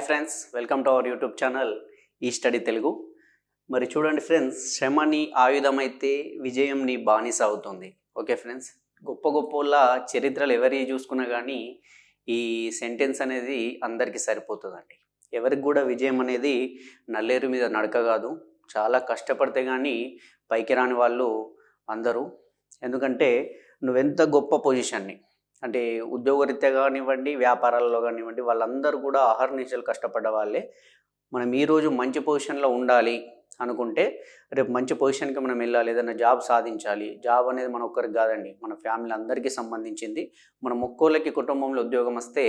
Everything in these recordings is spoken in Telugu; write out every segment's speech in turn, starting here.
Hi friends, welcome to our YouTube channel ఈ స్టడీ తెలుగు. మరి చూడండి ఫ్రెండ్స్, శ్రమ నీ ఆయుధమైతే విజయం నీ బానిస అవుతుంది. ఓకే ఫ్రెండ్స్, గొప్ప గొప్ప చరిత్రలు ఎవరి చూసుకున్నా కానీ ఈ సెంటెన్స్ అనేది అందరికీ సరిపోతుందండి. ఎవరికి కూడా విజయం అనేది నల్లేరు మీద నడక కాదు. చాలా కష్టపడితే కానీ పైకి రాని వాళ్ళు అందరూ. ఎందుకంటే నువ్వెంత గొప్ప పొజిషన్ని అంటే ఉద్యోగరీత్యా కానివ్వండి, వ్యాపారాల్లో కానివ్వండి, వాళ్ళందరూ కూడా అహర్నిశలు కష్టపడ్డ వాళ్ళే. మనం ఈరోజు మంచి పొజిషన్లో ఉండాలి అనుకుంటే రేపు మంచి పొజిషన్కి మనం వెళ్ళాలి, ఏదైనా జాబ్ సాధించాలి. జాబ్ అనేది మన ఒక్కరికి కాదండి, మన ఫ్యామిలీ అందరికీ సంబంధించింది. మన ఒక్కోళ్ళకి కుటుంబంలో ఉద్యోగం వస్తే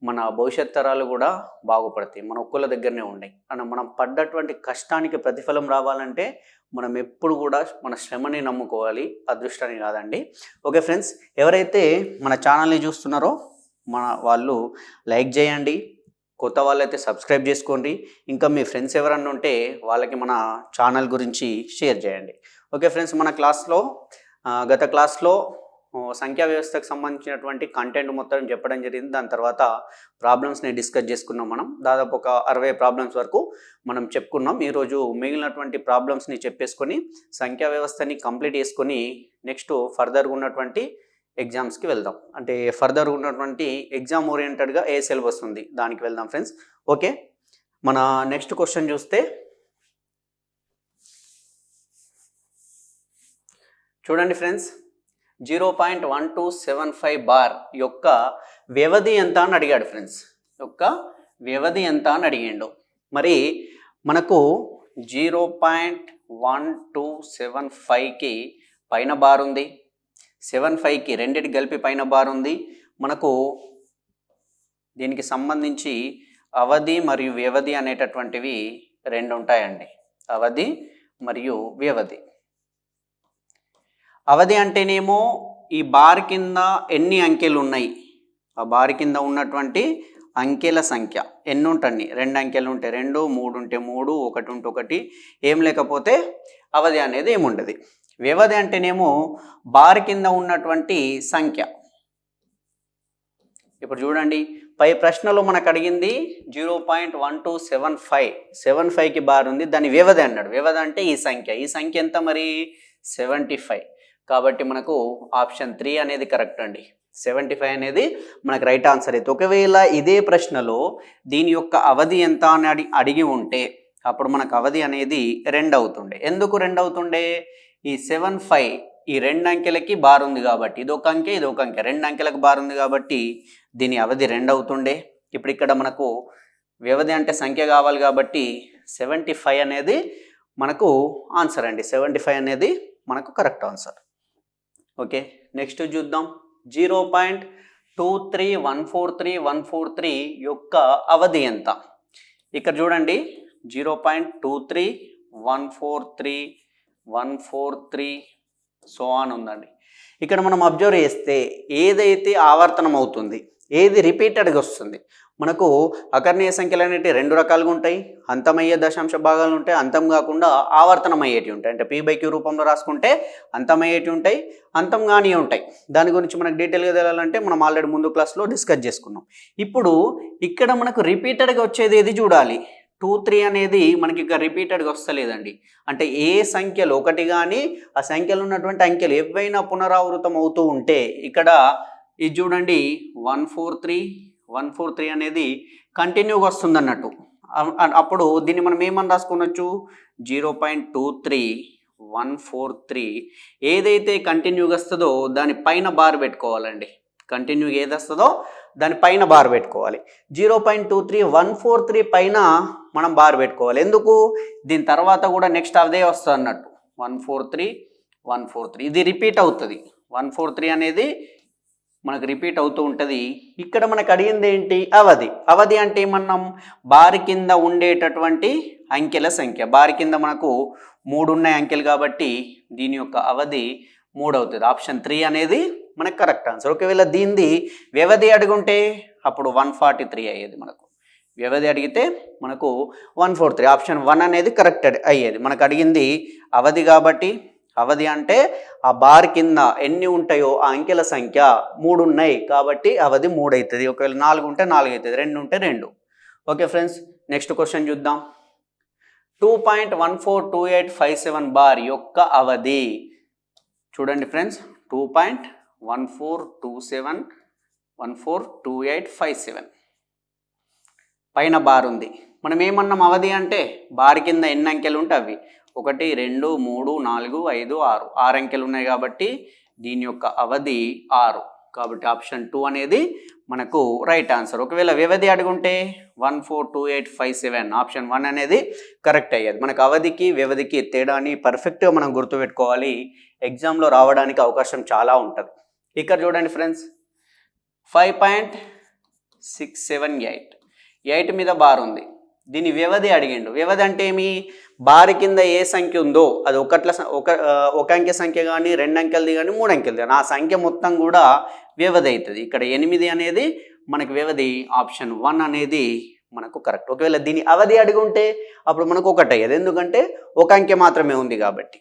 మన భవిష్యత్ తరాలు కూడా బాగుపడతాయి, మన ఒక్కళ్ళ దగ్గరనే ఉన్నాయి. అని మనం పడ్డటువంటి కష్టానికి ప్రతిఫలం రావాలంటే మనం ఎప్పుడు కూడా మన శ్రమని నమ్ముకోవాలి, అదృష్టాన్ని కాదండి. ఓకే ఫ్రెండ్స్, ఎవరైతే మన ఛానల్ని చూస్తున్నారో వాళ్ళు లైక్ చేయండి, కొత్త వాళ్ళైతే సబ్స్క్రైబ్ చేసుకోండి. ఇంకా మీ ఫ్రెండ్స్ ఎవరన్నా ఉంటే వాళ్ళకి మన ఛానల్ గురించి షేర్ చేయండి. ఓకే ఫ్రెండ్స్, మన క్లాస్లో గత క్లాస్లో సంఖ్యా వ్యవస్థకు సంబంధించినటువంటి కంటెంట్ మొత్తం చెప్పడం జరిగింది. దాని తర్వాత ప్రాబ్లమ్స్ని డిస్కస్ చేసుకున్నాం. మనం దాదాపు ఒక 60 ప్రాబ్లమ్స్ వరకు మనం చెప్పుకున్నాం. ఈరోజు మిగిలినటువంటి ప్రాబ్లమ్స్ని చెప్పేసుకొని సంఖ్యా వ్యవస్థని కంప్లీట్ చేసుకొని నెక్స్ట్ ఫర్దర్గా ఉన్నటువంటి ఎగ్జామ్స్కి వెళ్దాం. అంటే ఫర్దర్గా ఉన్నటువంటి ఎగ్జామ్ ఓరియంటెడ్గా ఏ సిలబస్ ఉంది దానికి వెళ్దాం ఫ్రెండ్స్. ఓకే, మన నెక్స్ట్ క్వశ్చన్ చూస్తే చూడండి ఫ్రెండ్స్, 0.1275 బార్ యొక్క వ్యవధి ఎంత అని అడిగాడు ఫ్రెండ్స్. యొక్క వ్యవధి ఎంత అని అడిగాడు. మరి మనకు 0.1275కి పైన బార్ ఉంది, 75కి రెండిటి కలిపి పైన బార్ ఉంది. మనకు దీనికి సంబంధించి అవధి మరియు వ్యవధి అనేటటువంటివి రెండు ఉంటాయండి. అవధి మరియు వ్యవధి. అవధి అంటేనేమో ఈ బార్ కింద ఎన్ని అంకెలు ఉన్నాయి, ఆ బార్ కింద ఉన్నటువంటి అంకెల సంఖ్య ఎన్ని ఉంటుంది. 2 అంకెలు ఉంటే 2, 3 ఉంటే 3, 1 ఉంటే 1, ఏం లేకపోతే అవధి అనేది ఏముండదు. వ్యవధి అంటేనేమో బార్ కింద ఉన్నటువంటి సంఖ్య. ఇప్పుడు చూడండి, పై ప్రశ్నలో మనకు అడిగింది 0.1275, 75కి బార్ ఉంది, దాని వ్యవధి అన్నాడు. వ్యవధి అంటే ఈ సంఖ్య ఎంత మరి 75. కాబట్టి మనకు ఆప్షన్ 3 అనేది కరెక్ట్ అండి. 75 అనేది మనకు రైట్ ఆన్సర్ అయితే. ఒకవేళ ఇదే ప్రశ్నలో దీని యొక్క అవధి ఎంత అని అడిగి ఉంటే అప్పుడు మనకు అవధి అనేది 2 అవుతుండే. ఎందుకు 2 అవుతుండే? ఈ 75 ఈ 2 అంకెలకి బార్ ఉంది కాబట్టి, ఇదొక అంకె 2 అంకెలకు బార్ ఉంది కాబట్టి దీని అవధి 2 అవుతుండే. ఇప్పుడు ఇక్కడ మనకు వ్యవధి అంటే సంఖ్య కావాలి కాబట్టి 75 అనేది మనకు ఆన్సర్ అండి. 75 అనేది మనకు కరెక్ట్ ఆన్సర్. ఓకే, నెక్స్ట్ చూద్దాం. 0.23143 యొక్క అవధి ఎంత? ఇక్కడ చూడండి, 0.23143 సో ఆన్ ఉందండి. ఇక్కడ మనం అబ్జర్వ్ చేస్తే ఏదైతే ఆవర్తనం అవుతుంది, ఏది రిపీటెడ్గా వస్తుంది. మనకు అకర్ణీయ సంఖ్యలు అనేవి 2 రకాలుగా ఉంటాయి. అంతమయ్యే దశాంశ భాగాలు ఉంటాయి, అంతం కాకుండా ఆవర్తనం అయ్యేటివి ఉంటాయి. అంటే P/Q రూపంలో రాసుకుంటే అంతమయ్యేటివి ఉంటాయి, అంతం కాని ఉంటాయి. దాని గురించి మనకు డీటెయిల్గా తెలియాలంటే మనం ఆల్రెడీ ముందు క్లాస్లో డిస్కస్ చేసుకున్నాం. ఇప్పుడు ఇక్కడ మనకు రిపీటెడ్గా వచ్చేది ఏది చూడాలి. 2, 3 అనేది మనకి ఇక రిపీటెడ్గా వస్తలేదండి. అంటే ఏ సంఖ్యలు ఒకటి కానీ ఆ సంఖ్యలో ఉన్నటువంటి అంకెలు ఏవైనా పునరావృతం అవుతూ ఉంటే ఇక్కడ ఇది చూడండి 143 అనేది కంటిన్యూగా వస్తుంది అన్నట్టు. అప్పుడు దీన్ని మనం ఏమని రాసుకోవచ్చు, 0.23143 ఏదైతే కంటిన్యూగా వస్తుందో దానిపైన బార్ పెట్టుకోవాలండి. కంటిన్యూగా ఏది వస్తుందో దానిపైన బార్ పెట్టుకోవాలి. 0.23143 పైన మనం బార్ పెట్టుకోవాలి. ఎందుకు? దీని తర్వాత కూడా నెక్స్ట్ అదే వస్తుంది అన్నట్టు. 143 ఇది రిపీట్ అవుతుంది. 143 అనేది మనకు రిపీట్ అవుతూ ఉంటుంది. ఇక్కడ మనకు అడిగింది ఏంటి? అవధి అంటే ఏమన్నాం? బార్ కింద ఉండేటటువంటి అంకెల సంఖ్య. బార్ కింద మనకు 3 ఉన్నాయి అంకెలు కాబట్టి దీని యొక్క అవధి 3 అవుతుంది. ఆప్షన్ 3 అనేది మనకు కరెక్ట్ ఆన్సర్. ఒకవేళ దీనిది వ్యవధి అడుగుంటే అప్పుడు 143 అయ్యేది. మనకు వ్యవధి అడిగితే మనకు 143 ఆప్షన్ 1 అనేది కరెక్ట్ అయ్యేది. మనకు అడిగింది అవధి కాబట్టి అవధి అంటే ఆ బార్ కింద ఎన్ని ఉంటాయో ఆ అంకెల సంఖ్య 3 ఉన్నాయి కాబట్టి అవధి 3 అవుతుంది. ఒకవేళ 4 ఉంటే 4 అవుతుంది, 2 ఉంటే 2. ఓకే ఫ్రెండ్స్, నెక్స్ట్ క్వశ్చన్ చూద్దాం. 2.142857 బార్ యొక్క అవధి చూడండి ఫ్రెండ్స్. 2.1427142857 పైన బార్ ఉంది. మనం ఏమన్నాం అవధి అంటే బార్ కింద ఎన్ని అంకెలు ఉంటే అవి 1 2 3 4 5 6 6 అంకెలు ఉన్నాయి కాబట్టి దీని యొక్క అవధి 6. కాబట్టి ఆప్షన్ 2 అనేది మనకు రైట్ ఆన్సర్. ఒకవేళ వ్యవధి అడుగుంటే 142857 ఆప్షన్ 1 అనేది కరెక్ట్ అయ్యేది. మనకు అవధికి వ్యవధికి తేడాని పర్ఫెక్ట్గా మనం గుర్తుపెట్టుకోవాలి. ఎగ్జామ్లో రావడానికి అవకాశం చాలా ఉంటుంది. ఇక్కడ చూడండి ఫ్రెండ్స్, 5.678 8 మీద బార్ ఉంది. దీని వ్యవధి అడిగిండు. వ్యవధి అంటే ఏమి? బార్ కింద ఏ సంఖ్య ఉందో అది ఒక అంకె సంఖ్య కానీ 2 అంకెలది కానీ 3 అంకెలది కానీ ఆ సంఖ్య మొత్తం కూడా వ్యవధి అవుతుంది. ఇక్కడ 8 అనేది మనకు వ్యవధి. ఆప్షన్ 1 అనేది మనకు కరెక్ట్. ఒకవేళ దీని అవధి అడిగి ఉంటే అప్పుడు మనకు 1 అయ్యేది, ఎందుకంటే ఒక అంకె మాత్రమే ఉంది కాబట్టి.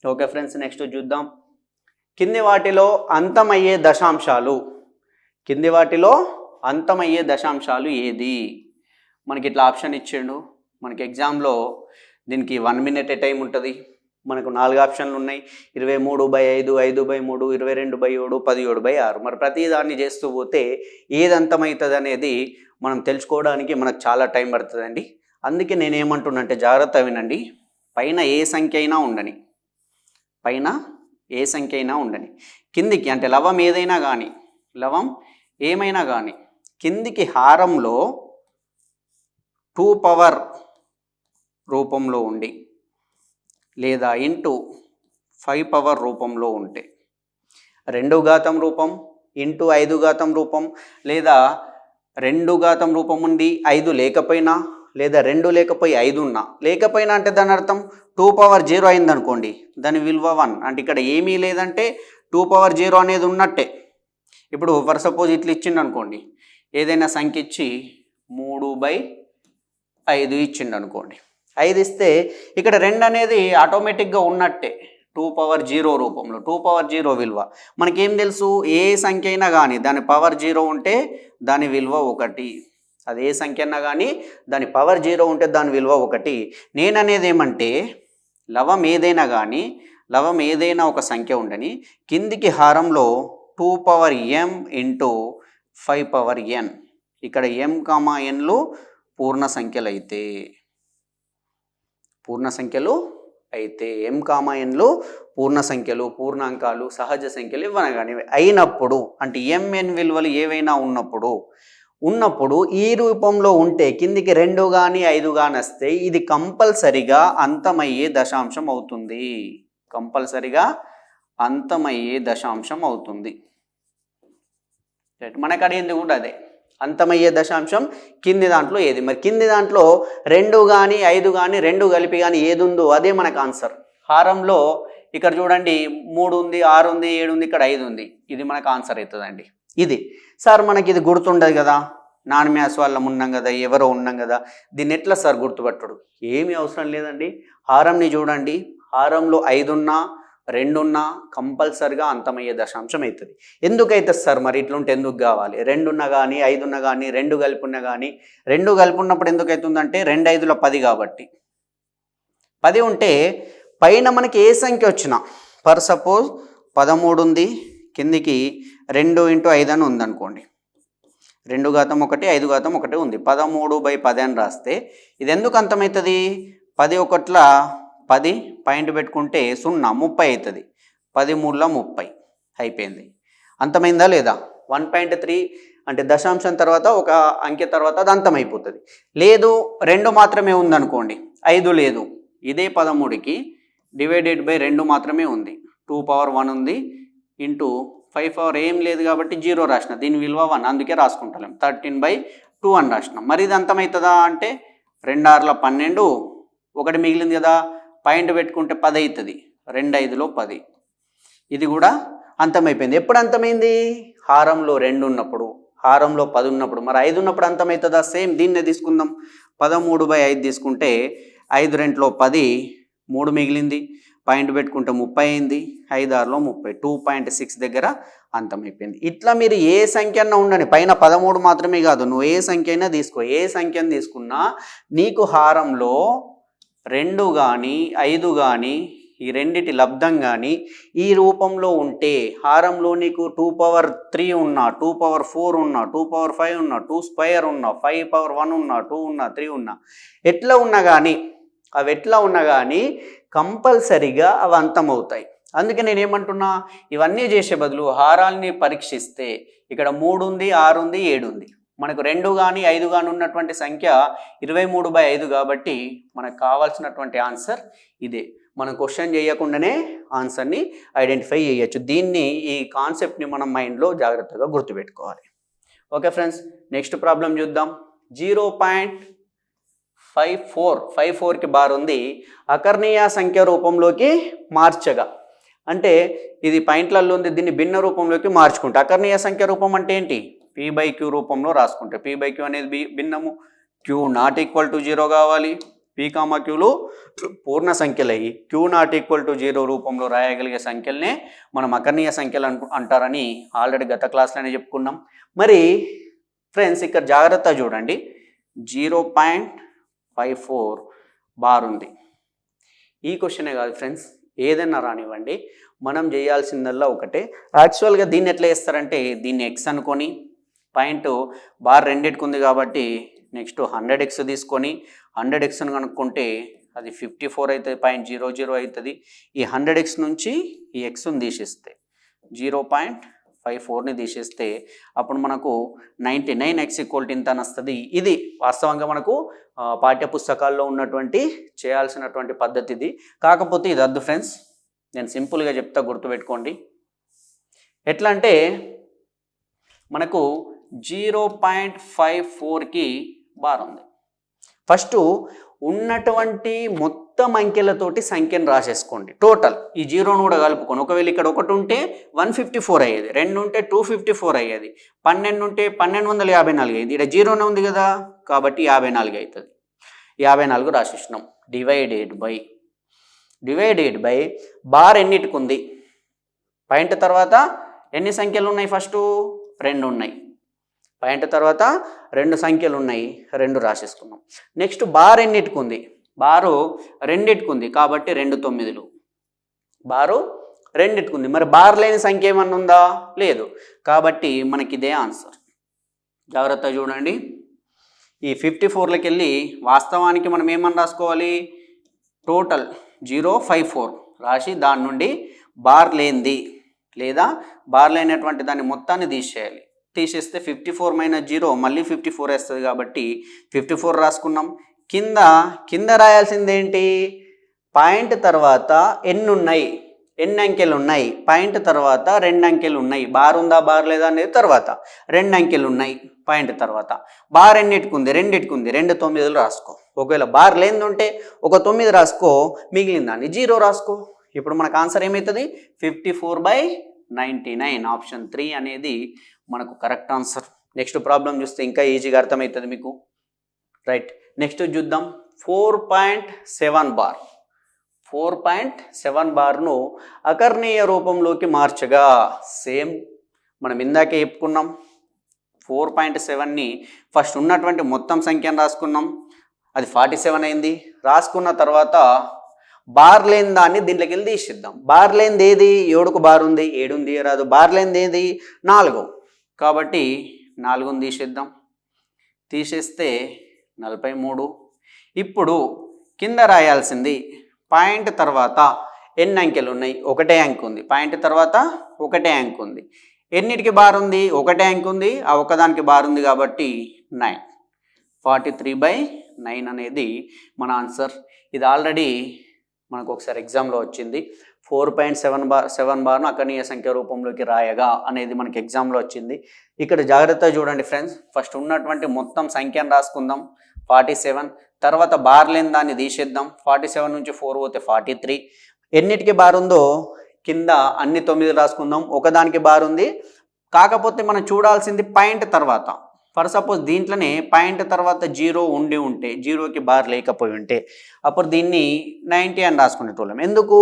ఓకే ఫ్రెండ్స్, నెక్స్ట్ చూద్దాం. కింది వాటిలో అంతమయ్యే దశాంశాలు ఏది? మనకి ఇట్లా ఆప్షన్ ఇచ్చిండు. మనకి ఎగ్జామ్లో దీనికి 1 మినిట్ టైం ఉంటుంది. మనకు 4 ఆప్షన్లు ఉన్నాయి. 23/5, 5/3, 22/7, 17/6. మరి ప్రతి దాన్ని చేస్తూ పోతే ఏది అంతమవుతుంది అనేది మనం తెలుసుకోవడానికి మనకు చాలా టైం పడుతుందండి. అందుకే నేనేమంటున్నా అంటే జాగ్రత్త వినండి. పైన ఏ సంఖ్య అయినా ఉండని కిందికి అంటే లవం ఏమైనా కానీ కిందికి హారంలో 2 పవర్ రూపంలో ఉండి లేదా ఇంటూ 5 పవర్ రూపంలో ఉంటే 2 ఘాతం రూపం ఇంటూ 5 ఘాతం రూపం లేదా 2 ఘాతం రూపం ఉండి 5 లేకపోయినా లేదా 2 లేకపోయి 5 ఉన్నా లేకపోయినా అంటే దాని అర్థం 2 పవర్ 0 అయిందనుకోండి, దాని విలువ 1. అంటే ఇక్కడ ఏమీ లేదంటే 2 పవర్ 0 అనేది ఉన్నట్టే. ఇప్పుడు ఫర్ సపోజ్ ఇట్లా ఇచ్చిండు అనుకోండి, ఏదైనా సంఖ్య ఇచ్చి 3/5 ఇచ్చిండు అనుకోండి. 5 ఇస్తే ఇక్కడ 2 అనేది ఆటోమేటిక్గా ఉన్నట్టే 2 పవర్ 0 రూపంలో. 2 పవర్ 0 విలువ మనకేం తెలుసు? ఏ సంఖ్య అయినా కానీ దాని పవర్ 0 ఉంటే దాని విలువ 1. అది ఏ సంఖ్య అయినా కానీ దాని పవర్ 0 ఉంటే దాని విలువ 1. నేననేది ఏమంటే లవం ఏదైనా ఒక సంఖ్య ఉండని కిందికి హారంలో 2 power m into 5 power n. ఇక్కడ m, nలు పూర్ణ సంఖ్యలు అయితే m, nలు పూర్ణ సంఖ్యలు, పూర్ణాంకాలు, సహజ సంఖ్యలు ఇవ్వనగానే అయినప్పుడు అంటే mn విలువలు ఏవైనా ఉన్నప్పుడు ఈ రూపంలో ఉంటే కిందికి 2 కానీ 5 కానీ వస్తే ఇది కంపల్సరిగా అంతమయ్యే దశాంశం అవుతుంది. మనకు అడిగింది కూడా అదే, అంతమయ్యే దశాంశం కింది దాంట్లో ఏది? మరి కింది దాంట్లో 2 కానీ 5 కానీ 2 కలిపి కానీ ఏది ఉందో అదే మనకు ఆన్సర్. హారంలో ఇక్కడ చూడండి 3 ఉంది, 6 ఉంది, 7 ఉంది, ఇక్కడ 5 ఉంది. ఇది మనకు ఆన్సర్ అవుతుందండి. ఇది సార్ మనకి ఇది గుర్తుండదు కదా, నాన్ మ్యాథ్స్ వాళ్ళం ఉన్నాం కదా, ఎవరో ఉన్నాం కదా, దీన్ని ఎట్లా సార్ గుర్తుపట్టడు? ఏమీ అవసరం లేదండి. హారంని చూడండి, హారంలో 5 ఉన్నా 2 ఉన్నా కంపల్సరిగా అంతమయ్యే దశాంశం అవుతుంది. ఎందుకు అవుతుంది సార్ మరి ఇట్లుంటే? ఎందుకు కావాలి? 2 ఉన్నా కానీ 5 ఉన్నా కానీ 2 కలిపి ఉన్నా కానీ 2 కలిపి ఉన్నప్పుడు ఎందుకు అవుతుందంటే 2 5లో 10 కాబట్టి 10 ఉంటే పైన మనకి ఏ సంఖ్య వచ్చినా ఫర్ సపోజ్ 13 ఉంది, కిందికి 2 × 5 అని ఉందనుకోండి, 2 ఘాతం 1 5 ఘాతం 1 ఉంది, 13/10 అని రాస్తే ఇది ఎందుకు అంతమవుతుంది? 10 1ల 10 పాయింట్ పెట్టుకుంటే 0 30 అవుతుంది. 10 3ల 30 అయిపోయింది. అంతమైందా లేదా? 1.3 అంటే దశాంశం తర్వాత ఒక అంకె తర్వాత అది అంతమైపోతుంది. లేదు 2 మాత్రమే ఉందనుకోండి, 5 లేదు, ఇదే 13కి డివైడెడ్ బై 2 మాత్రమే ఉంది, 2 పవర్ 1 ఉంది ఇంటూ 5 పవర్ ఏం లేదు కాబట్టి 0 రాసిన, దీని విలువ 1 అందుకే రాసుకుంటాం. 13/2 అని రాసినాం. మరి ఇది అంతమవుతుందా అంటే 2 6ల 12, 1 మిగిలింది కదా, పాయింట్ పెట్టుకుంటే 10 అవుతుంది, 2 5లో 10. ఇది కూడా అంతమైపోయింది. ఎప్పుడు అంతమైంది? హారంలో 2 ఉన్నప్పుడు, హారంలో 10 ఉన్నప్పుడు. మరి 5 ఉన్నప్పుడు అంతమవుతుందా? సేమ్ దీన్నే తీసుకుందాం. 13/5 తీసుకుంటే 5 2లో 10, 3 మిగిలింది, పాయింట్ పెట్టుకుంటే 30 అయింది, 5 6లో 30, 2.6 దగ్గర అంతమైపోయింది. ఇట్లా మీరు ఏ సంఖ్య అన్నా ఉండండి, పైన 13 మాత్రమే కాదు, నువ్వు ఏ సంఖ్య అయినా తీసుకో, ఏ సంఖ్యను తీసుకున్నా నీకు హారంలో 2 కానీ 5 కానీ ఈ రెండిటి లబ్ధం కానీ ఈ రూపంలో ఉంటే, హారంలో నీకు 2 power 3 ఉన్నా, 2 power 4 ఉన్నా, 2 power 5 ఉన్నా, 2 square ఉన్నా, 5 power 1 ఉన్నా, 2 ఉన్నా, 3 ఉన్నా, ఎట్లా ఉన్నా కానీ అవి ఎట్లా ఉన్నా కానీ కంపల్సరిగా అవి అంతమవుతాయి. అందుకే నేనేమంటున్నా, ఇవన్నీ చేసే బదులు హారాల్ని పరీక్షిస్తే ఇక్కడ 3 ఉంది, 6 ఉంది, 7 ఉంది, మనకు 2 కానీ 5 కానీ ఉన్నటువంటి సంఖ్య 23/5 కాబట్టి మనకు కావాల్సినటువంటి ఆన్సర్ ఇదే. మనం క్వశ్చన్ చేయకుండానే ఆన్సర్ని ఐడెంటిఫై చేయొచ్చు. దీన్ని, ఈ కాన్సెప్ట్ని మనం మైండ్లో జాగ్రత్తగా గుర్తుపెట్టుకోవాలి. ఓకే ఫ్రెండ్స్, నెక్స్ట్ ప్రాబ్లం చూద్దాం. 0.54కి బార్ ఉంది, అకర్ణీయ సంఖ్య రూపంలోకి మార్చగా. అంటే ఇది పాయింట్లలో ఉంది, దీన్ని భిన్న రూపంలోకి మార్చుకుంటే అకర్ణీయ సంఖ్య రూపం అంటే ఏంటి? p/q రూపంలో రాసుకుంటే, p/q అనేది భిన్నము, q ≠ 0 కావాలి, p, qలు పూర్ణ సంఖ్యలు అయ్యి q ≠ 0 రూపంలో రాయగలిగే సంఖ్యలనే మనం అకర్ణీయ సంఖ్యలు అంటారని ఆల్రెడీ గత క్లాస్లోనే చెప్పుకున్నాం. మరి ఫ్రెండ్స్ ఇక్కడ జాగ్రత్త చూడండి, 0.54 బార్ ఉంది. ఈ క్వశ్చనే కాదు ఫ్రెండ్స్, ఏదైనా రానివ్వండి, మనం చేయాల్సిందల్లా ఒకటే. యాక్చువల్గా దీన్ని ఎట్లా చేస్తారంటే, దీన్ని x అనుకొని, పాయింట్ బార్ రెండింటికి ఉంది కాబట్టి నెక్స్ట్ 100x తీసుకొని 100x కనుక్కుంటే అది 54 అవుతుంది, 0.00 అవుతుంది. ఈ 100x నుంచి ఈ xని తీసేస్తే 0.54ని తీసేస్తే అప్పుడు మనకు 99x ఇంత అని వస్తుంది. ఇది వాస్తవంగా మనకు పాఠ్యపుస్తకాల్లో ఉన్నటువంటి చేయాల్సినటువంటి పద్ధతి ఇది. కాకపోతే ఇది వద్దు ఫ్రెండ్స్, నేను సింపుల్గా చెప్తా, గుర్తుపెట్టుకోండి. ఎట్లా అంటే మనకు 0.54కి బార్ ఉంది. ఫస్ట్ ఉన్నటువంటి మొత్తం అంకెలతోటి సంఖ్యను రాసేసుకోండి, టోటల్ ఈ 0ను కూడా కలుపుకొని. ఒకవేళ ఇక్కడ 1 ఉంటే 154 అయ్యేది, 2 ఉంటే 254 అయ్యేది, 12 ఉంటే 1254 అయ్యేది. ఇక్కడ 0నే ఉంది కదా కాబట్టి 54 అవుతుంది. 54 రాసేసినాం. డివైడెడ్ బై బార్ ఎన్నిటికి ఉంది, పాయింట్ తర్వాత ఎన్ని సంఖ్యలు ఉన్నాయి? ఫస్ట్ 2 ఉన్నాయి, పాయింట్ తర్వాత 2 సంఖ్యలు ఉన్నాయి, 2 రాసేసుకున్నాం. నెక్స్ట్ బార్ ఎన్నిటికి ఉంది? బారు రెండిటికి ఉంది కాబట్టి 2 9లు. బారు రెండిటికి ఉంది. మరి బార్ లేని సంఖ్య ఏమన్నా ఉందా? లేదు. కాబట్టి మనకి ఇదే ఆన్సర్. జాగ్రత్త చూడండి, ఈ 54లోకి వెళ్ళి వాస్తవానికి మనం ఏమని రాసుకోవాలి? టోటల్ 054 రాసి దాని నుండి బార్ లేనిది లేదా బార్ లేనటువంటి దాన్ని మొత్తాన్ని తీసేయాలి. తీసేస్తే 54 - 0 మళ్ళీ 54 వస్తుంది కాబట్టి 54 రాసుకున్నాం. కింద రాయాల్సింది ఏంటి? పాయింట్ తర్వాత ఎన్ని ఉన్నాయి, ఎన్ని అంకెలు ఉన్నాయి, పాయింట్ తర్వాత 2 అంకెలు ఉన్నాయి. బార్ ఉందా బార్ లేదా అనేది తర్వాత, 2 అంకెలు ఉన్నాయి పాయింట్ తర్వాత. బార్ ఎన్నిటికి ఉంది? రెండిటికి ఉంది, 2 9లు రాసుకో. ఒకవేళ బార్ లేనిది ఉంటే ఒక 9 రాసుకో, మిగిలిన దాన్ని 0 రాసుకో. ఇప్పుడు మనకు ఆన్సర్ ఏమవుతుంది? 54/99. ఆప్షన్ 3 అనేది మనకు కరెక్ట్ ఆన్సర్. నెక్స్ట్ ప్రాబ్లం చూస్తే ఇంకా ఈజీగా అర్థమవుతుంది మీకు. రైట్, నెక్స్ట్ చూద్దాం. 4.7 బార్. 4.7 బార్ను అకర్ణీయ రూపంలోకి మార్చగా. సేమ్ మనం ఇందాకే చెప్పుకున్నాం. 4.7ని ఫస్ట్ ఉన్నటువంటి మొత్తం సంఖ్యను రాసుకున్నాం, అది 47 అయింది. రాసుకున్న తర్వాత బార్ లేని దాన్ని దీంట్లోకి వెళ్ళి తీసిద్దాం. బార్ లేనిది ఏది? 7కు బార్ ఉంది, 7ని తీయరాదు. బార్ లేనిది ఏది? 4. కాబట్టి 4ని తీసేద్దాం. తీసేస్తే 43. ఇప్పుడు కింద రాయాల్సింది పాయింట్ తర్వాత ఎన్ని అంకెలు ఉన్నాయి? 1 అంకె ఉంది. పాయింట్ తర్వాత 1 అంకె ఉంది. ఎన్నిటికి బార్ ఉంది? 1 అంకె ఉంది, ఆ ఒకదానికి బార్ ఉంది కాబట్టి 9. 43/9 అనేది మన ఆన్సర్. ఇది ఆల్రెడీ మనకు ఒకసారి ఎగ్జామ్లో వచ్చింది. 4.7 బార్ను అకర్ణీయ సంఖ్య రూపంలోకి రాయగా అనేది మనకి ఎగ్జామ్లో వచ్చింది. ఇక్కడ జాగ్రత్తగా చూడండి ఫ్రెండ్స్. ఫస్ట్ ఉన్నటువంటి మొత్తం సంఖ్యను రాసుకుందాం, 47. తర్వాత బార్ లేని దాన్ని తీసేద్దాం. 47 నుంచి 4 పోతే 43. ఎన్నిటికి బార్ ఉందో కింద అన్ని 9 రాసుకుందాం. ఒకదానికి బార్ ఉంది, కాకపోతే మనం చూడాల్సింది పాయింట్ తర్వాత. ఫర్ సపోజ్ దీంట్లోనే పాయింట్ తర్వాత జీరో ఉండి ఉంటే, జీరోకి బార్ లేకపోయి ఉంటే అప్పుడు దీన్ని 90 అని రాసుకునేటోళ్ళం. ఎందుకు?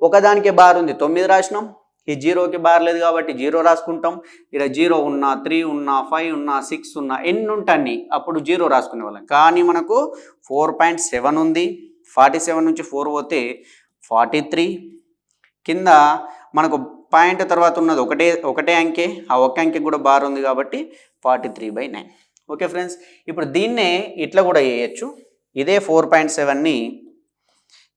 ఒకదానికే బార్ ఉంది 9 రాసినాం, ఈ జీరోకి బార్ లేదు కాబట్టి జీరో రాసుకుంటాం. ఇక్కడ 0 ఉన్నా 3 ఉన్నా 5 ఉన్నా 6 ఉన్నా ఎన్ని ఉంటాయి అప్పుడు జీరో రాసుకునే వాళ్ళం. కానీ మనకు 4.7 ఉంది, 47 నుంచి 4 పోతే 43, కింద మనకు పాయింట్ తర్వాత ఉన్నది ఒకటే అంకె, ఆ ఒక్క అంకె కూడా బార్ ఉంది కాబట్టి 43/9. ఓకే ఫ్రెండ్స్, ఇప్పుడు దీన్నే ఇట్లా కూడా చేయొచ్చు. ఇదే 4.7ని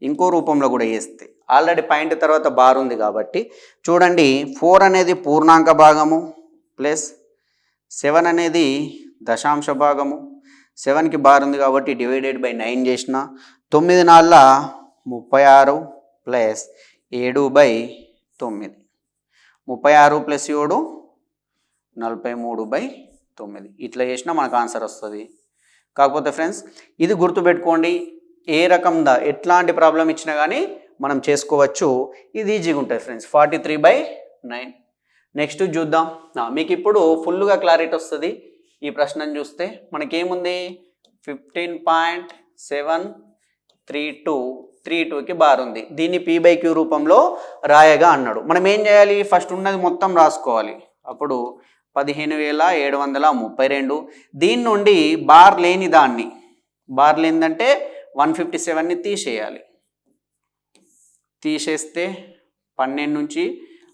ఇంకో రూపంలో కూడా వేస్తే ఆల్రెడీ పాయింట్ తర్వాత బార్ ఉంది కాబట్టి చూడండి, 4 అనేది పూర్ణాంక భాగము ప్లస్ 7 అనేది దశాంశ భాగము. 7కి బార్ ఉంది కాబట్టి /9 చేసిన 9 4 36 ప్లస్ 7/9, 36 ప్లస్ 7 43/9. ఇట్లా చేసినా మనకు ఆన్సర్ వస్తుంది. కాకపోతే ఫ్రెండ్స్ ఇది గుర్తుపెట్టుకోండి, ఏ రకంగా ఎట్లాంటి ప్రాబ్లం ఇచ్చినా కానీ మనం చేసుకోవచ్చు. ఇది ఈజీగా ఉంటుంది ఫ్రెండ్స్, 43/9. నెక్స్ట్ చూద్దాం. మీకు ఇప్పుడు ఫుల్గా క్లారిటీ వస్తుంది. ఈ ప్రశ్నను చూస్తే మనకేముంది, 15.732కి బార్ ఉంది, దీన్ని P/Q రూపంలో రాయగా అన్నాడు. మనం ఏం చేయాలి, ఫస్ట్ ఉన్నది మొత్తం రాసుకోవాలి. అప్పుడు 15,732. దీని నుండి బార్ లేని దాన్ని, బార్ లేనిదంటే 157ని తీసేయాలి. తీసేస్తే 12 నుంచి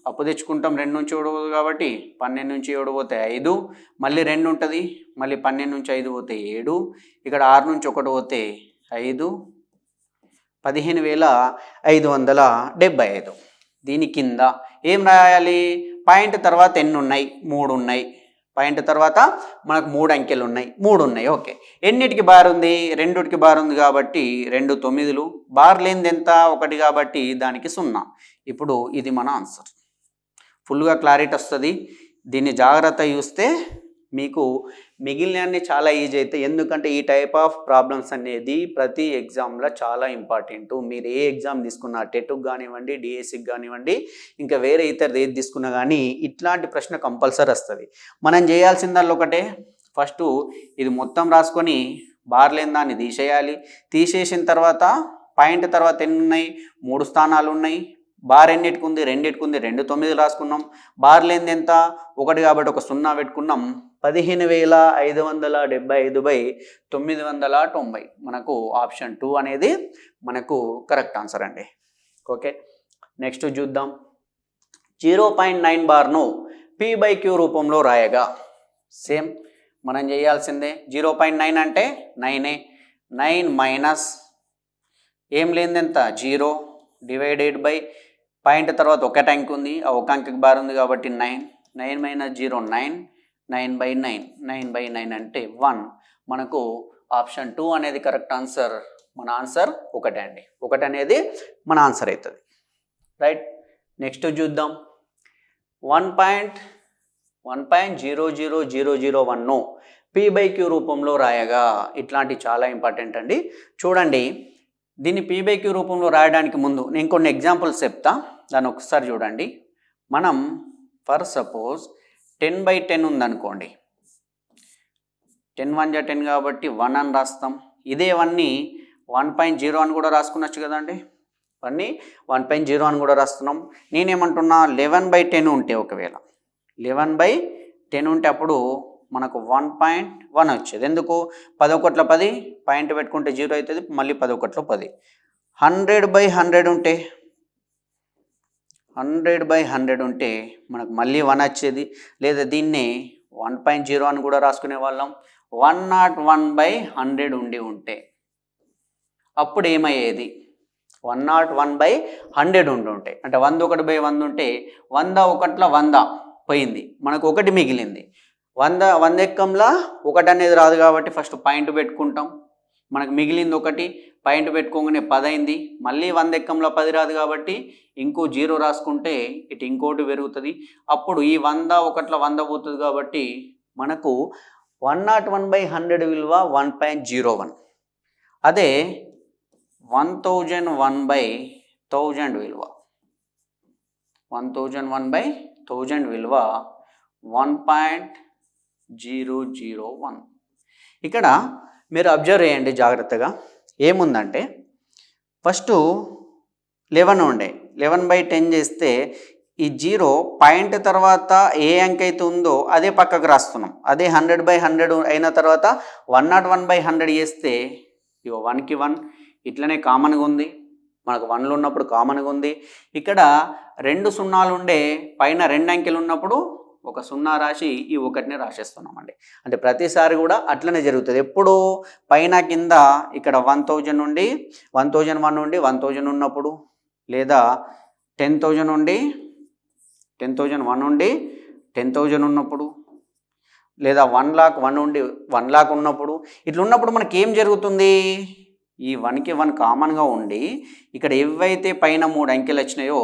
అప్పు తెచ్చుకుంటాం, 2 నుంచి 7 పోదు కాబట్టి 12 నుంచి 7 పోతే 5, మళ్ళీ 2 ఉంటుంది, మళ్ళీ 12 నుంచి 5 పోతే 7, ఇక్కడ 6 నుంచి 1 పోతే 5, 15,575. దీని కింద ఏం రాయాలి, పాయింట్ తర్వాత ఎన్ని ఉన్నాయి, 3 ఉన్నాయి. పాయింట్ తర్వాత మనకు 3 అంకెలు ఉన్నాయి, 3 ఉన్నాయి. ఓకే, ఎన్నిటికి బార్ ఉంది, 2కి బార్ ఉంది కాబట్టి 2 9లు, బార్ లేనిది ఎంత, 1 కాబట్టి దానికి 0. ఇప్పుడు ఇది మన ఆన్సర్. ఫుల్గా క్లారిటీ వస్తుంది. దీన్ని జాగ్రత్త చూస్తే మీకు మిగిలినన్ని చాలా ఈజీ అవుతాయి. ఎందుకంటే ఈ టైప్ ఆఫ్ ప్రాబ్లమ్స్ అనేది ప్రతి ఎగ్జామ్లో చాలా ఇంపార్టెంట్. మీరు ఏ ఎగ్జామ్ తీసుకున్నా, టెట్కి కానివ్వండి, డిఎస్సికి కానివ్వండి, ఇంకా వేరే ఇతర ఏది తీసుకున్నా కానీ ఇట్లాంటి ప్రశ్న కంపల్సరీ వస్తుంది. మనం చేయాల్సిందల్లా ఒకటే, ఫస్ట్ ఇది మొత్తం రాసుకొని బార్ లేని దాన్ని తీసేయాలి. తీసేసిన తర్వాత పాయింట్ తర్వాత ఎన్ని ఉన్నాయి, 3 స్థానాలు ఉన్నాయి. బార్ ఎన్నిటికి ఉంది, 2కి ఉంది, 2 9 రాసుకున్నాం. బార్ లేనిది ఎంత, 1 కాబట్టి ఒక 0 పెట్టుకున్నాం. 15,575/990. మనకు ఆప్షన్ 2 అనేది మనకు కరెక్ట్ ఆన్సర్ అండి. ఓకే, నెక్స్ట్ చూద్దాం. 0.9 బార్ను P/Q రూపంలో రాయగా సేమ్ మనం చేయాల్సిందే. 0.9 అంటే 9, 9 మైనస్ ఏం లేనిది ఎంత 0 డివైడెడ్ బై పాయింట్ తర్వాత ఒక అంకె ఉంది, ఆ ఒక అంకెకి బార్ ఉంది కాబట్టి 9, 9 మైనస్ 0 9, 9/9, 9/9 అంటే 1. మనకు ఆప్షన్ 2 అనేది కరెక్ట్ ఆన్సర్. మన ఆన్సర్ 1 అండి. 1 అనేది మన ఆన్సర్ అవుతుంది. రైట్, నెక్స్ట్ చూద్దాం. 1.00001ను P/Q రూపంలో రాయగా, ఇట్లాంటి చాలా ఇంపార్టెంట్ అండి. చూడండి, దీన్ని P/Q రూపంలో రాయడానికి ముందు నేను కొన్ని ఎగ్జాంపుల్స్ చెప్తా, దాన్ని ఒకసారి చూడండి. మనం ఫర్ సపోజ్ 10/10 ఉందనుకోండి, 10 1 10 కాబట్టి 1 అని రాస్తాం. ఇదే 1ని 1.0 అని కూడా రాసుకున్నచ్చు కదండి. 1ని 1.0 అని కూడా రాస్తున్నాం. నేనేమంటున్నా, 11/10 ఉంటే, ఒకవేళ 11/10 ఉంటే అప్పుడు మనకు 1.1 వచ్చేది. ఎందుకు, 10 1 10 పాయింట్ పెట్టుకుంటే 0 అవుతుంది, మళ్ళీ 10 1 10. 100/100 ఉంటే, 100/100 ఉంటే మనకు మళ్ళీ 1 వచ్చేది. లేదా దీన్ని 1.0 అని కూడా రాసుకునే వాళ్ళం. 101/100 ఉంటే అప్పుడు ఏమయ్యేది, 101/100 ఉంటే, అంటే 101/100 ఉంటే 100 1 100 పోయింది, మనకు 1 మిగిలింది. 100 ఎక్కంలా 1 అనేది రాదు కాబట్టి ఫస్ట్ పాయింట్ పెట్టుకుంటాం, మనకు మిగిలింది 1, పాయింట్ పెట్టుకోగానే 10 అయింది. మళ్ళీ 100 ఎక్కంలో 10 రాదు కాబట్టి ఇంకో 0 రాసుకుంటే ఇటు ఇంకోటి పెరుగుతుంది. అప్పుడు ఈ 100 1 100 పోతుంది కాబట్టి మనకు 101/100 విలువ 1.01. అదే 1001/1000 విలువ, 1001/1000 విలువ 1.01. 001. ఇక్కడ మీరు అబ్జర్వ్ చేయండి జాగ్రత్తగా. ఏముందంటే ఫస్ట్ 11 ఉండే, 11/10 చేస్తే ఈ 0 పాయింట్ తర్వాత ఏ అంకె అయితే ఉందో అదే పక్కకు రాస్తున్నాం. అదే 100/100 అయిన తర్వాత 101/100 చేస్తే ఇగో 1కి 1 ఇట్లనే కామన్గా ఉంది. మనకు 1లు ఉన్నప్పుడు కామన్గా ఉంది. ఇక్కడ 2 సున్నాలు ఉండే పైన 2 అంకెలు ఉన్నప్పుడు ఒక 0 రాసి ఈ 1ని రాసేస్తున్నామండి. అంటే ప్రతిసారి కూడా అట్లనే జరుగుతుంది. ఎప్పుడు పైన కింద ఇక్కడ 1000 నుండి 1001 నుండి 1000 ఉన్నప్పుడు, లేదా 10,000 నుండి 10,001 నుండి 10,000 ఉన్నప్పుడు, లేదా 1,00,000 నుండి 1,00,000 ఉన్నప్పుడు, ఇట్లా ఉన్నప్పుడు మనకి ఏం జరుగుతుంది? ఈ 1కి 1 కామన్గా ఉండి ఇక్కడ ఏవైతే పైన 3 అంకెలు వచ్చినాయో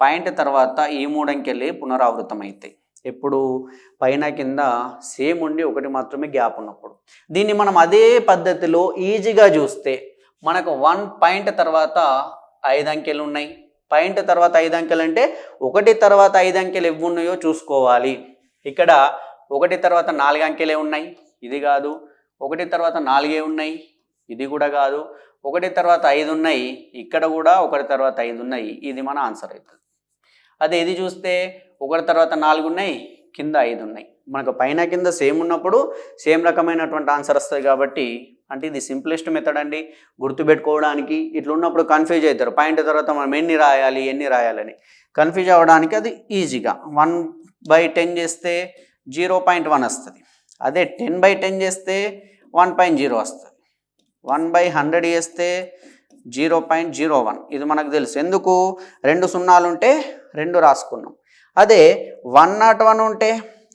పాయింట్ తర్వాత ఈ 3 అంకెలే పునరావృతం అవుతాయి. ఎప్పుడు పైన కింద సేమ్ ఉండి 1 మాత్రమే గ్యాప్ ఉన్నప్పుడు. దీన్ని మనం అదే పద్ధతిలో ఈజీగా చూస్తే మనకు 1 పాయింట్ తర్వాత 5 అంకెలు ఉన్నాయి. పాయింట్ తర్వాత 5 అంకెలు అంటే 1 తర్వాత 5 అంకెలు ఎవి ఉన్నాయో చూసుకోవాలి. ఇక్కడ 1 తర్వాత 4 అంకెలే ఉన్నాయి, ఇది కాదు. 1 తర్వాత 4 ఉన్నాయి, ఇది కూడా కాదు. 1 తర్వాత 5 ఉన్నాయి, ఇక్కడ కూడా 1 తర్వాత 5 ఉన్నాయి, ఇది మన ఆన్సర్ అవుతుంది. అదే ఇది చూస్తే 1 తర్వాత 4 ఉన్నాయి, కింద 5 ఉన్నాయి. మనకు పైన కింద సేమ్ ఉన్నప్పుడు సేమ్ రకమైనటువంటి ఆన్సర్ వస్తుంది. కాబట్టి అంటే ఇది సింప్లెస్ట్ మెథడ్ అండి గుర్తుపెట్టుకోవడానికి. ఇట్లా ఉన్నప్పుడు కన్ఫ్యూజ్ అవుతారు, పాయింట్ తర్వాత మనం ఎన్ని రాయాలని కన్ఫ్యూజ్ అవ్వడానికి. అది ఈజీగా 1/10 చేస్తే 0.1 వస్తుంది. అదే 10/10 చేస్తే 1.0 వస్తుంది. 1/100 చేస్తే 0.01. ఇది మనకు తెలుసు. ఎందుకు? 2 సున్నాలు ఉంటే 2 రాసుకున్నాం. అదే 101 ఉంటే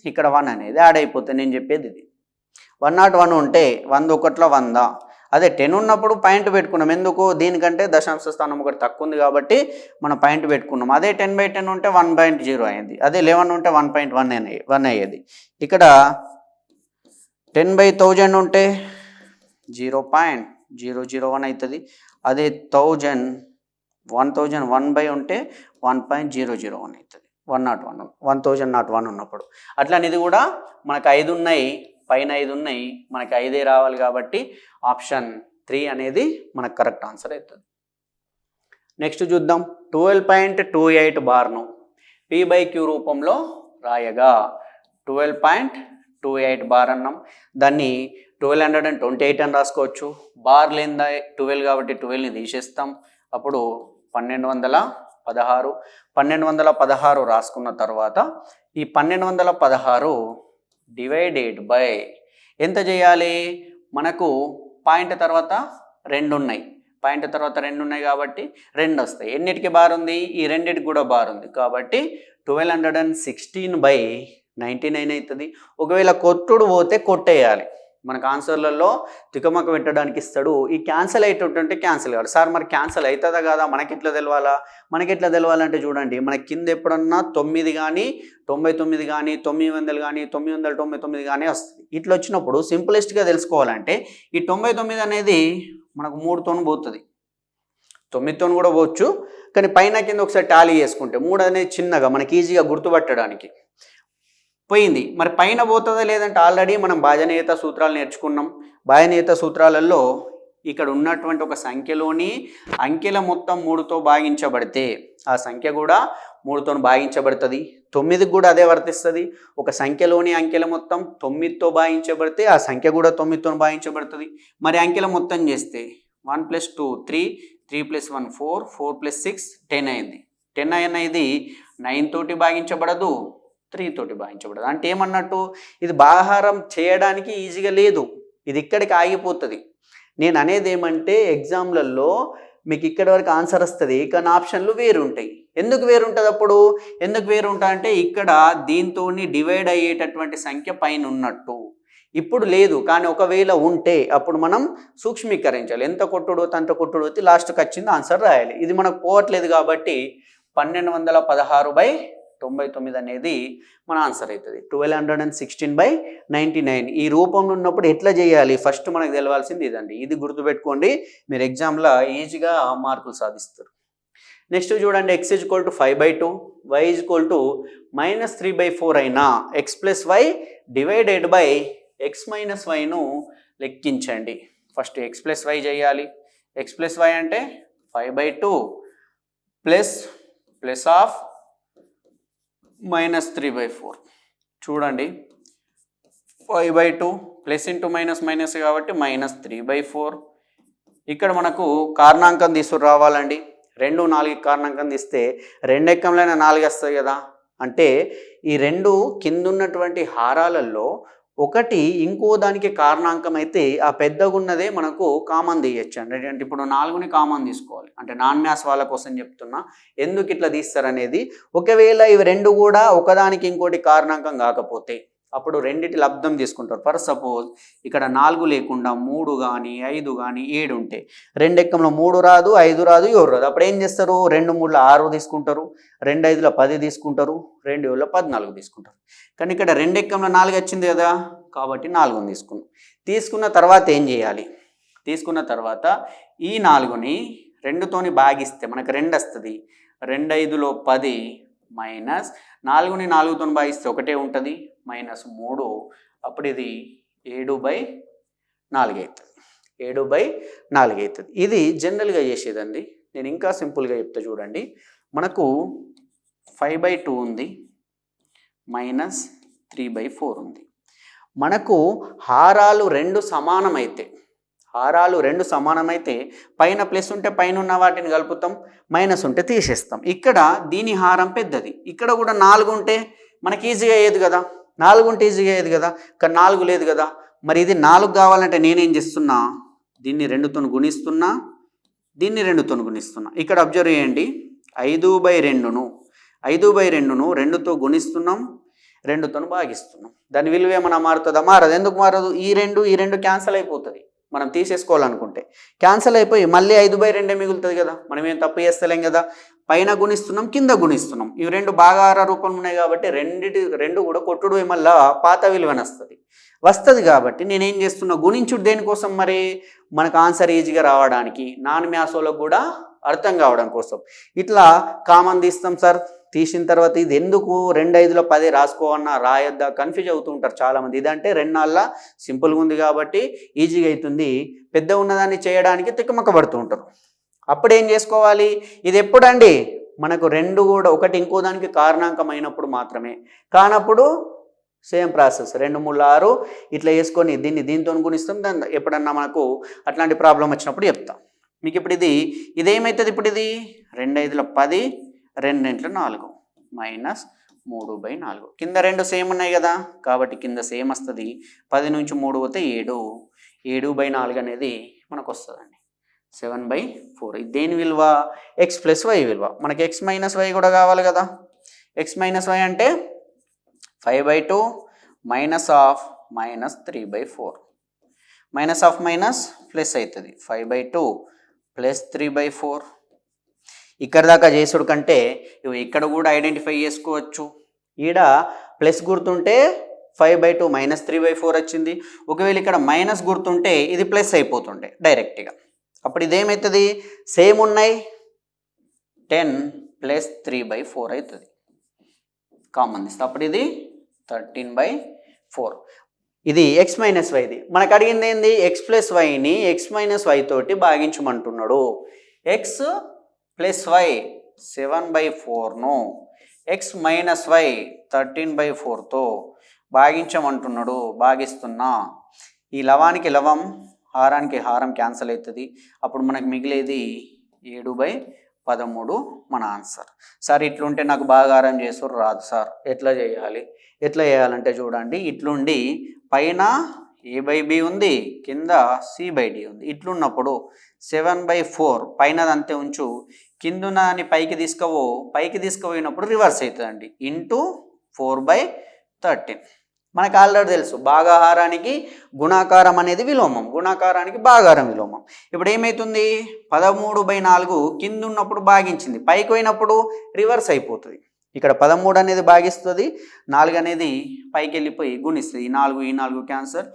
ఇక్కడ 1 అనేది యాడ్ అయిపోతుంది. నేను చెప్పేది ఇది. 101 ఉంటే 100 ఒకట్ల 100. అదే 10 ఉన్నప్పుడు పాయింట్ పెట్టుకున్నాం. ఎందుకు? దీనికంటే దశాంశ స్థానం ఒకటి తక్కువ ఉంది కాబట్టి మనం పాయింట్ పెట్టుకున్నాం. అదే 10/10 ఉంటే 1.0 అయింది. అదే 11 ఉంటే 1.1 అయ్యేది. ఇక్కడ 10/1000 ఉంటే 0.001 అవుతుంది. అదే 1001 ఉంటే 1.001 అవుతుంది. 1001 ఉన్నప్పుడు. అట్లా అనేది కూడా మనకు 5 ఉన్నాయి, పైన 5 ఉన్నాయి, మనకి 5 రావాలి. కాబట్టి ఆప్షన్ 3 అనేది మనకు కరెక్ట్ ఆన్సర్ అవుతుంది. నెక్స్ట్ చూద్దాం. 12.28 బార్ను P/Q రూపంలో రాయగా 12.28 బార్ అన్నాం. దాన్ని 1228 అని రాసుకోవచ్చు. బార్ లేదా 12 కాబట్టి 12ని తీసేస్తాం. అప్పుడు 1216 రాసుకున్న తర్వాత ఈ 1216 డివైడెడ్ బై ఎంత చేయాలి? మనకు పాయింట్ తర్వాత 2 ఉన్నాయి, పాయింట్ తర్వాత 2 ఉన్నాయి కాబట్టి 2 వస్తాయి. ఎన్నిటికి బార్ ఉంది? ఈ రెండింటికి కూడా బార్ ఉంది కాబట్టి 1216/99 అవుతుంది. ఒకవేళ కొట్టుడు పోతే కొట్టేయాలి. మనకు ఆన్సర్లలో తికమక పెట్టడానికి ఇస్తాడు. ఈ క్యాన్సిల్ అయ్యేటట్టు క్యాన్సిల్ కావాలి. సార్ మరి క్యాన్సిల్ అవుతుందా కదా, మనకెట్లా తెలవాలంటే చూడండి, మనకి కింద ఎప్పుడన్నా 9 కానీ 99 కానీ 900 కానీ 999 కానీ వస్తుంది. ఇట్లా వచ్చినప్పుడు సింపులెస్ట్గా తెలుసుకోవాలంటే ఈ 99 అనేది మనకు 3తో పోతుంది, 9తో కూడా పోవచ్చు. కానీ పైన కింద ఒకసారి టాలీ చేసుకుంటే 3 అనేది చిన్నగా మనకి ఈజీగా గుర్తుపట్టడానికి పోయింది. మరి పైన పోతుందా లేదంటే ఆల్రెడీ మనం భాజనీయత సూత్రాలు నేర్చుకున్నాం. భాజనీయత సూత్రాలలో ఇక్కడ ఉన్నటువంటి ఒక సంఖ్యలోని అంకెల మొత్తం 3తో భాగించబడితే ఆ సంఖ్య కూడా 3తో భాగించబడుతుంది. 9కి కూడా అదే వర్తిస్తుంది. ఒక సంఖ్యలోని అంకెల మొత్తం 9తో భాగించబడితే ఆ సంఖ్య కూడా 9తో భాగించబడుతుంది. మరి అంకెల మొత్తం చేస్తే 1 + 2 3, 3 + 1 4, 4 + 6 10 అయింది. 10 అనేది 9 తోటి భాగించబడదు, 3 తోటి భాగించబడదు. అంటే ఏమన్నట్టు, ఇది భాగాహారం చేయడానికి ఈజీగా లేదు, ఇది ఇక్కడికి ఆగిపోతుంది. నేను అనేది ఏమంటే ఎగ్జామ్లలో మీకు ఇక్కడి వరకు ఆన్సర్ వస్తుంది, కానీ ఆప్షన్లు వేరు ఉంటాయి. ఎందుకు వేరు ఉంటుంది? అప్పుడు ఎందుకు వేరు ఉంటాయి అంటే ఇక్కడ దీంతో డివైడ్ అయ్యేటటువంటి సంఖ్య పైన ఉన్నట్టు ఇప్పుడు లేదు. కానీ ఒకవేళ ఉంటే అప్పుడు మనం సూక్ష్మీకరించాలి. ఎంత కొట్టుడు అంత కొట్టుడు వచ్చి లాస్ట్కి వచ్చింది ఆన్సర్ రాయాలి. ఇది మనకు పోవట్లేదు కాబట్టి 1216/99 అనేది మన ఆన్సర్ అవుతుంది. 1216/99 ఈ రూపంలో ఉన్నప్పుడు ఎట్లా చేయాలి ఫస్ట్ మనకు తెలవాల్సింది ఇదండి. ఇది గుర్తుపెట్టుకోండి, మీరు ఎగ్జామ్లో ఈజీగా మార్కులు సాధిస్తారు. నెక్స్ట్ చూడండి x equal to 5/2, y equal to -3/4 అయినా x plus y divided by x minus వైను లెక్కించండి. ఫస్ట్ x ప్లస్ వై చేయాలి. x ప్లస్ వై అంటే 5/2 ప్లస్ ఆఫ్ -3/4. చూడండి 5/2 ప్లస్ ఇంటూ మైనస్ మైనస్ కాబట్టి -3/4. ఇక్కడ మనకు కారణాంకం తీసుకు రావాలండి. 2 4 కారణాంకం తీస్తే 2 ఎక్కంలోనే 4 వస్తాయి కదా. అంటే ఈ 2 కింద ఉన్నటువంటి హారాలలో ఒకటి ఇంకో దానికి కారణాంకం అయితే ఆ పెద్దగా ఉన్నదే మనకు కామన్ తీయచ్చు అండి. అంటే ఇప్పుడు 4ని కామన్ తీసుకోవాలి. అంటే నాన్ మ్యాథ్స్ వాళ్ళ కోసం చెప్తున్నా, ఎందుకు ఇట్లా తీస్తారనేది. ఒకవేళ ఇవి 2 కూడా ఒకదానికి ఇంకోటి కారణాంకం కాకపోతే అప్పుడు రెండిటి లబ్ధం తీసుకుంటారు. ఫర్ సపోజ్ ఇక్కడ 4 లేకుండా 3 కానీ 5 కానీ 7 ఉంటే 2 ఎక్కంలో 3 రాదు, 5 రాదు, 7 రాదు. అప్పుడు ఏం చేస్తారు? 2 3 6 తీసుకుంటారు, 2 5 10 తీసుకుంటారు, 2 7 14 తీసుకుంటారు. కానీ ఇక్కడ 2 ఎక్కంలో 4 వచ్చింది కదా, కాబట్టి 4 తీసుకున్నాం. తీసుకున్న తర్వాత ఏం చేయాలి? తీసుకున్న తర్వాత ఈ 4ని 2తోని భాగిస్తే మనకు 2 వస్తుంది. 2 5లో 10 మైనస్ 4ని 4తోని భాగిస్తే ఒకటే ఉంటుంది, -3. అప్పుడు ఇది 7/4 అవుతుంది. 7/4 అవుతుంది. ఇది జనరల్గా చేసేదండి. నేను ఇంకా సింపుల్గా చెప్తా చూడండి. మనకు 5/2 ఉంది, -3/4 ఉంది. మనకు హారాలు 2 సమానమైతే పైన ప్లస్ ఉంటే పైన ఉన్న వాటిని కలుపుతాం, మైనస్ ఉంటే తీసేస్తాం. ఇక్కడ దీని హారం పెద్దది, ఇక్కడ కూడా 4 ఉంటే మనకి ఈజీగా అయ్యేది కదా. 4 ఉంటే ఈజీగా అయ్యేది కదా, కానీ 4 లేదు కదా. మరి ఇది 4 కావాలంటే నేనేం చేస్తున్నా? దీన్ని 2తోని గుణిస్తున్నా, దీన్ని 2తోని గుణిస్తున్నా. ఇక్కడ అబ్జర్వ్ చేయండి, 5/2ను 2తో గుణిస్తున్నాం, 2తోని భాగిస్తున్నాం. దాని విలువ ఏమైనా మారుతుందా? మారదు. ఎందుకు మారదు? ఈ రెండు క్యాన్సల్ అయిపోతుంది. మనం తీసేసుకోవాలనుకుంటే క్యాన్సల్ అయిపోయి మళ్ళీ 5/2 మిగులుతుంది కదా. మనం ఏం తప్పు చేస్తలేం కదా. పైన గుణిస్తున్నాం, కింద గుణిస్తున్నాం. ఇవి 2 భాగాహార రూపంలో ఉన్నాయి కాబట్టి 2 కూడా కొట్టుడు మళ్ళీ పాత విలువని వస్తుంది కాబట్టి నేనేం చేస్తున్నా? గుణించుడు దేనికోసం? మరి మనకు ఆన్సర్ ఈజీగా రావడానికి, నాన్ మ్యాథ్స్లకు కూడా అర్థం కావడం కోసం. ఇట్లా కామన్ తీస్తాం సార్. తీసిన తర్వాత ఇది ఎందుకు 2 5లో 10 రాసుకోవన్నా రాయొద్దా కన్ఫ్యూజ్ అవుతూ ఉంటారు చాలామంది. ఇదంటే 2 4 సింపుల్గా ఉంది కాబట్టి ఈజీగా అవుతుంది. పెద్ద ఉన్నదాన్ని చేయడానికి తిక్కమక్క పడుతూ ఉంటారు. అప్పుడు ఏం చేసుకోవాలి? ఇది ఎప్పుడండి? మనకు 2 కూడా ఒకటి ఇంకో దానికి కారణాంకం అయినప్పుడు మాత్రమే. కానప్పుడు సేమ్ ప్రాసెస్ 2 3 6 ఇట్లా వేసుకొని దీంతో గుణిస్తాం. దాన్ని ఎప్పుడన్నా మనకు అట్లాంటి ప్రాబ్లం వచ్చినప్పుడు చెప్తాం మీకు. ఇప్పుడు ఇదేమవుతుంది? ఇప్పుడు ఇది 2 5లో 10, 2 2లో 4 -3/4. కింద 2 సేమ్ ఉన్నాయి కదా కాబట్టి కింద సేమ్ వస్తుంది. 10 నుంచి 3 పోతే 7, 7/4 అనేది మనకు వస్తుందండి. 7/4. ఇది దేని విలువ? x ప్లస్ వై విలువ. మనకి x మైనస్ వై కూడా కావాలి కదా. x మైనస్ వై అంటే 5/2 -3/4. మైనస్ ఆఫ్ మైనస్ ప్లస్ అవుతుంది. 5/2 ప్లస్ 3/4. ఇక్కడ దాకా చేసుడు కంటే ఇక్కడ కూడా ఐడెంటిఫై చేసుకోవచ్చు. ఈడ ప్లస్ గుర్తుంటే 5/2 -3/4 వచ్చింది. ఒకవేళ ఇక్కడ మైనస్ గుర్తుంటే ఇది ప్లస్ అయిపోతుండే డైరెక్ట్గా. అప్పుడు ఇదేమవుతుంది? సేమ్ ఉన్నాయి, 10 ప్లస్ 3/4 అవుతుంది. కామన్ ఇస్తే అప్పుడు ఇది 13/4. ఇది x మైనస్ వైది. మనకు అడిగింది ఏంది? x ప్లస్ వైని x మైనస్ వై తోటి భాగించమంటున్నాడు. x ప్లస్ వై 7/4ను x మైనస్ వై 13/4తో భాగించమంటున్నాడు. భాగిస్తున్నా. ఈ లవానికి లవం, హారానికి హారం క్యాన్సల్ అవుతుంది. అప్పుడు మనకు మిగిలేది 7/13 మన ఆన్సర్. సార్ ఇట్లుంటే నాకు భాగాహారం చేసుడు రాదు సార్, ఎట్లా చేయాలంటే చూడండి, ఇట్లుండి పైన a/b ఉంది, కింద c/d ఉంది. ఇట్లున్నప్పుడు 7/4 పైనదంతే ఉంచు, కిందున్న దాన్ని పైకి తీసుకుపోయినప్పుడు రివర్స్ అవుతుందండి. ఇంటూ 4/13. మనకు ఆల్రెడీ తెలుసు భాగాహారానికి గుణాకారం అనేది విలోమం, గుణాకారానికి భాగాహారం విలోమం. ఇప్పుడు ఏమవుతుంది? 13/4 కింద ఉన్నప్పుడు భాగించింది, పైకి పోయినప్పుడు రివర్స్ అయిపోతుంది. ఇక్కడ 13 అనేది భాగిస్తుంది, 4 అనేది పైకి వెళ్ళిపోయి గుణిస్తుంది. ఈ 4 క్యాన్సర్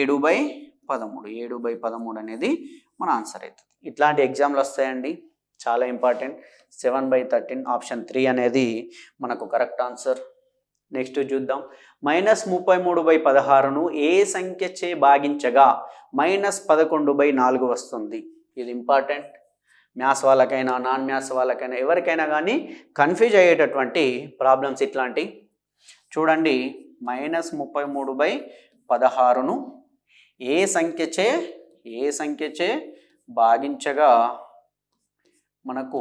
7/13. 7/13 అనేది మన ఆన్సర్ అవుతుంది. ఇట్లాంటి ఎగ్జామ్లు వస్తాయండి. చాలా ఇంపార్టెంట్. 7/13 ఆప్షన్ 3 అనేది మనకు కరెక్ట్ ఆన్సర్. నెక్స్ట్ చూద్దాం. -33/16ను ఏ సంఖ్యచే భాగించగా -11/4 వస్తుంది. ఇది ఇంపార్టెంట్. మ్యాథ్స్ వాళ్ళకైనా నాన్ మ్యాథ్స్ వాళ్ళకైనా ఎవరికైనా కానీ కన్ఫ్యూజ్ అయ్యేటటువంటి ప్రాబ్లమ్స్ ఇట్లాంటి. చూడండి, -33/16ను ఏ సంఖ్యచే భాగించగా మనకు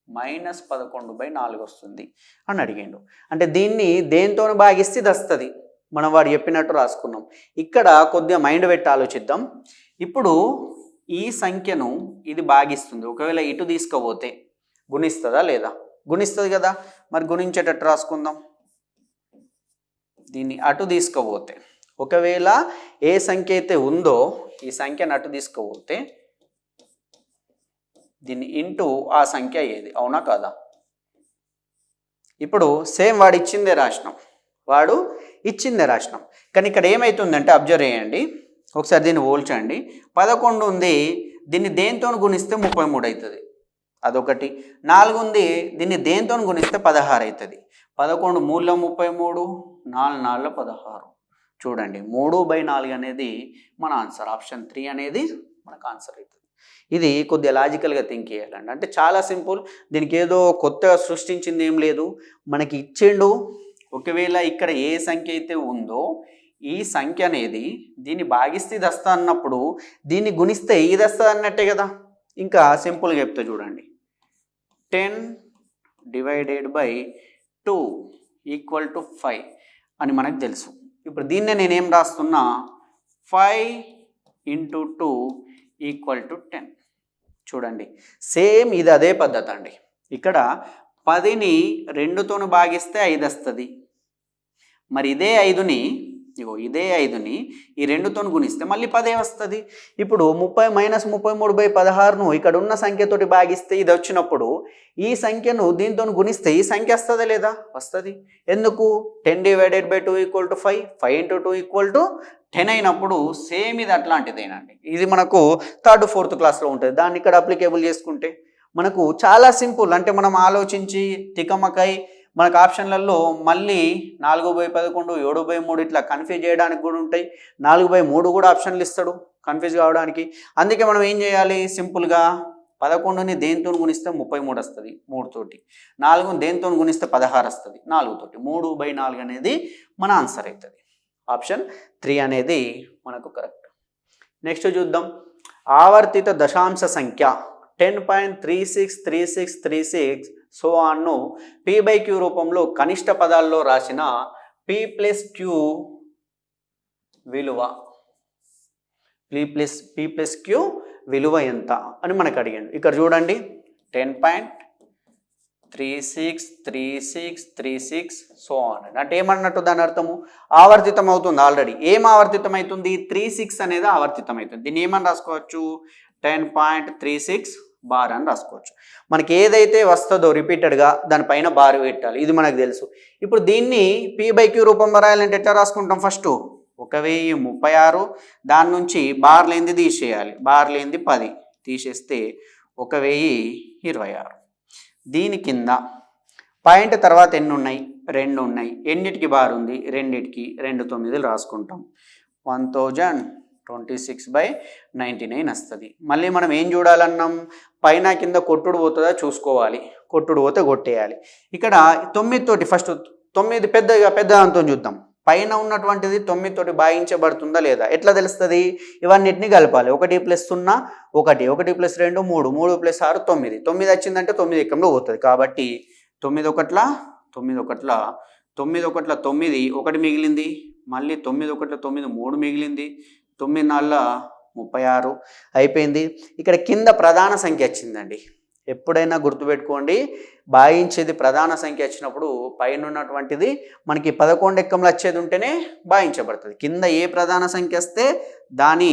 -11/4 వస్తుంది అని అడిగిండు. అంటే దీన్ని దేంతో భాగిస్తే ఇది వస్తుంది. మనం వాడు చెప్పినట్టు రాసుకున్నాం. ఇక్కడ కొద్దిగా మైండ్ పెట్టి ఆలోచిద్దాం. ఇప్పుడు ఈ సంఖ్యను ఇది భాగిస్తుంది. ఒకవేళ ఇటు తీసుకుపోతే గుణిస్తుందా లేదా? గుణిస్తుంది కదా. మరి గుణించేటట్టు రాసుకుందాం. దీన్ని అటు తీసుకుపోతే, ఒకవేళ ఏ సంఖ్య అయితే ఉందో ఈ సంఖ్యను అటు తీసుకుపోతే దీన్ని ఇంటూ ఆ సంఖ్య ఏది, అవునా కాదా? ఇప్పుడు సేమ్ వాడు ఇచ్చిందే రాసినాం. కానీ ఇక్కడ ఏమవుతుందంటే అబ్జర్వ్ చేయండి ఒకసారి, దీన్ని పోల్చండి. 11 ఉంది, దీన్ని దేంతో గుణిస్తే 33 అవుతుంది, అదొకటి. 4 ఉంది, దీన్ని దేంతో గుణిస్తే 16 అవుతుంది. 11 3 33, 4 4 16. చూడండి, 3/4 అనేది మన ఆన్సర్. ఆప్షన్ 3 అనేది మనకు ఆన్సర్ అవుతుంది. ఇది కొద్దిగా లాజికల్గా థింక్ చేయాలండి. అంటే చాలా సింపుల్. దీనికి ఏదో కొత్తగా సృష్టించింది ఏం లేదు, మనకి ఇచ్చిండు. ఒకవేళ ఇక్కడ ఏ సంఖ్య అయితే ఉందో ఈ సంఖ్య అనేది దీన్ని భాగిస్తే ఇది వస్తా అన్నప్పుడు దీన్ని గుణిస్తే ఇది వస్తుంది అన్నట్టే కదా. ఇంకా సింపుల్గా చెప్తే చూడండి, 10/2 = 5 అని మనకు తెలుసు. ఇప్పుడు దీన్నే నేనేం రాస్తున్నా, 5 × 2 = 10. చూడండి, సేమ్ ఇది అదే పద్ధతి అండి. ఇక్కడ 10ని 2తో భాగిస్తే 5 వస్తుంది. మరి ఇదే 5ని ఈ 2తో గుణిస్తే మళ్ళీ 10 వస్తుంది. ఇప్పుడు -33/16ను ఇక్కడ ఉన్న సంఖ్యతోటి భాగిస్తే ఇది వచ్చినప్పుడు ఈ సంఖ్యను దీంతో గుణిస్తే ఈ సంఖ్య వస్తుందా లేదా? వస్తుంది. ఎందుకు? 10/2 = 5, 5 × 2 = 10 అయినప్పుడు సేమ్ ఇది అట్లాంటిదేనండి. ఇది మనకు 3rd 4th క్లాస్లో ఉంటుంది. దాన్ని ఇక్కడ అప్లికేబుల్ చేసుకుంటే మనకు చాలా సింపుల్. అంటే మనం ఆలోచించి తికమకై మనకు ఆప్షన్లలో మళ్ళీ 4/11, 7/3 ఇట్లా కన్ఫ్యూజ్ చేయడానికి కూడా ఉంటాయి. 4/3 కూడా ఆప్షన్లు ఇస్తాడు కన్ఫ్యూజ్ కావడానికి. అందుకే మనం ఏం చేయాలి, సింపుల్గా 11ని దేంతో గుణిస్తే 33 వస్తుంది 3 తోటి, 4ని దేంతో గుణిస్తే 16 వస్తుంది 4 తోటి. 3/4 అనేది మన ఆన్సర్ అవుతుంది. ఆప్షన్ 3 అనేది మనకు కరెక్ట్. నెక్స్ట్ చూద్దాం. ఆవర్తిత దశాంశ సంఖ్య 10.363636 సో అన్ను p/q రూపంలో కనిష్ట పదాల్లో రాసిన p+q విలువ p+q విలువ ఎంత అని మనకు అడిగాడు. ఇక్కడ చూడండి, 10.363636 సో ఆన్. అంటే ఏమన్నట్టు దాని అర్థము, ఆవర్తితం అవుతుంది. ఆల్రెడీ ఏం ఆవర్తితం అవుతుంది? 36 అనేది ఆవర్తితం అవుతుంది. దీన్ని ఏమని రాసుకోవచ్చు? 10.36 బార్ అని రాసుకోవచ్చు. మనకి ఏదైతే వస్తుందో రిపీటెడ్గా దానిపైన బార్ పెట్టాలి, ఇది మనకు తెలుసు. ఇప్పుడు దీన్ని p/q రూపంలో రాయాలంటే ఎట్లా రాసుకుంటాం? ఫస్ట్ 1036, దాని నుంచి బార్ లేనిది తీసేయాలి. బార్ లేనిది 10 తీసేస్తే 1026. దీని కింద పాయింట్ తర్వాత ఎన్ని ఉన్నాయి? 2 ఉన్నాయి. ఎన్నిటికి బార్ ఉంది? రెండిటికి. 2 9లు రాసుకుంటాం. 1026/99 వస్తుంది. మళ్ళీ మనం ఏం చూడాలన్నాం? పైన కింద కొట్టుడు పోతుందా చూసుకోవాలి. కొట్టుడు పోతే కొట్టేయాలి. ఇక్కడ 9 తోటి ఫస్ట్ 9 పెద్ద అంతో చూద్దాం. పైన ఉన్నటువంటిది 9 తోటి భాగించబడుతుందా లేదా ఎట్లా తెలుస్తుంది? ఇవన్నిటిని కలపాలి. 1 + 0 1, 1 + 2 3, 3 + 6 9. 9 వచ్చిందంటే 9 ఎక్కంలో పోతుంది. కాబట్టి 9 1 9 1 9 1 9, 1 మిగిలింది. మళ్ళీ 9 1 9 3 మిగిలింది. 9 4 36 అయిపోయింది. ఇక్కడ కింద ప్రధాన సంఖ్య వచ్చిందండి. ఎప్పుడైనా గుర్తుపెట్టుకోండి, భాగించేది ప్రధాన సంఖ్య వచ్చినప్పుడు పైన ఉన్నటువంటిది మనకి 11 ఎక్కంలో వచ్చేది ఉంటేనే భాగించబడుతుంది. కింద ఏ ప్రధాన సంఖ్య వస్తే దాని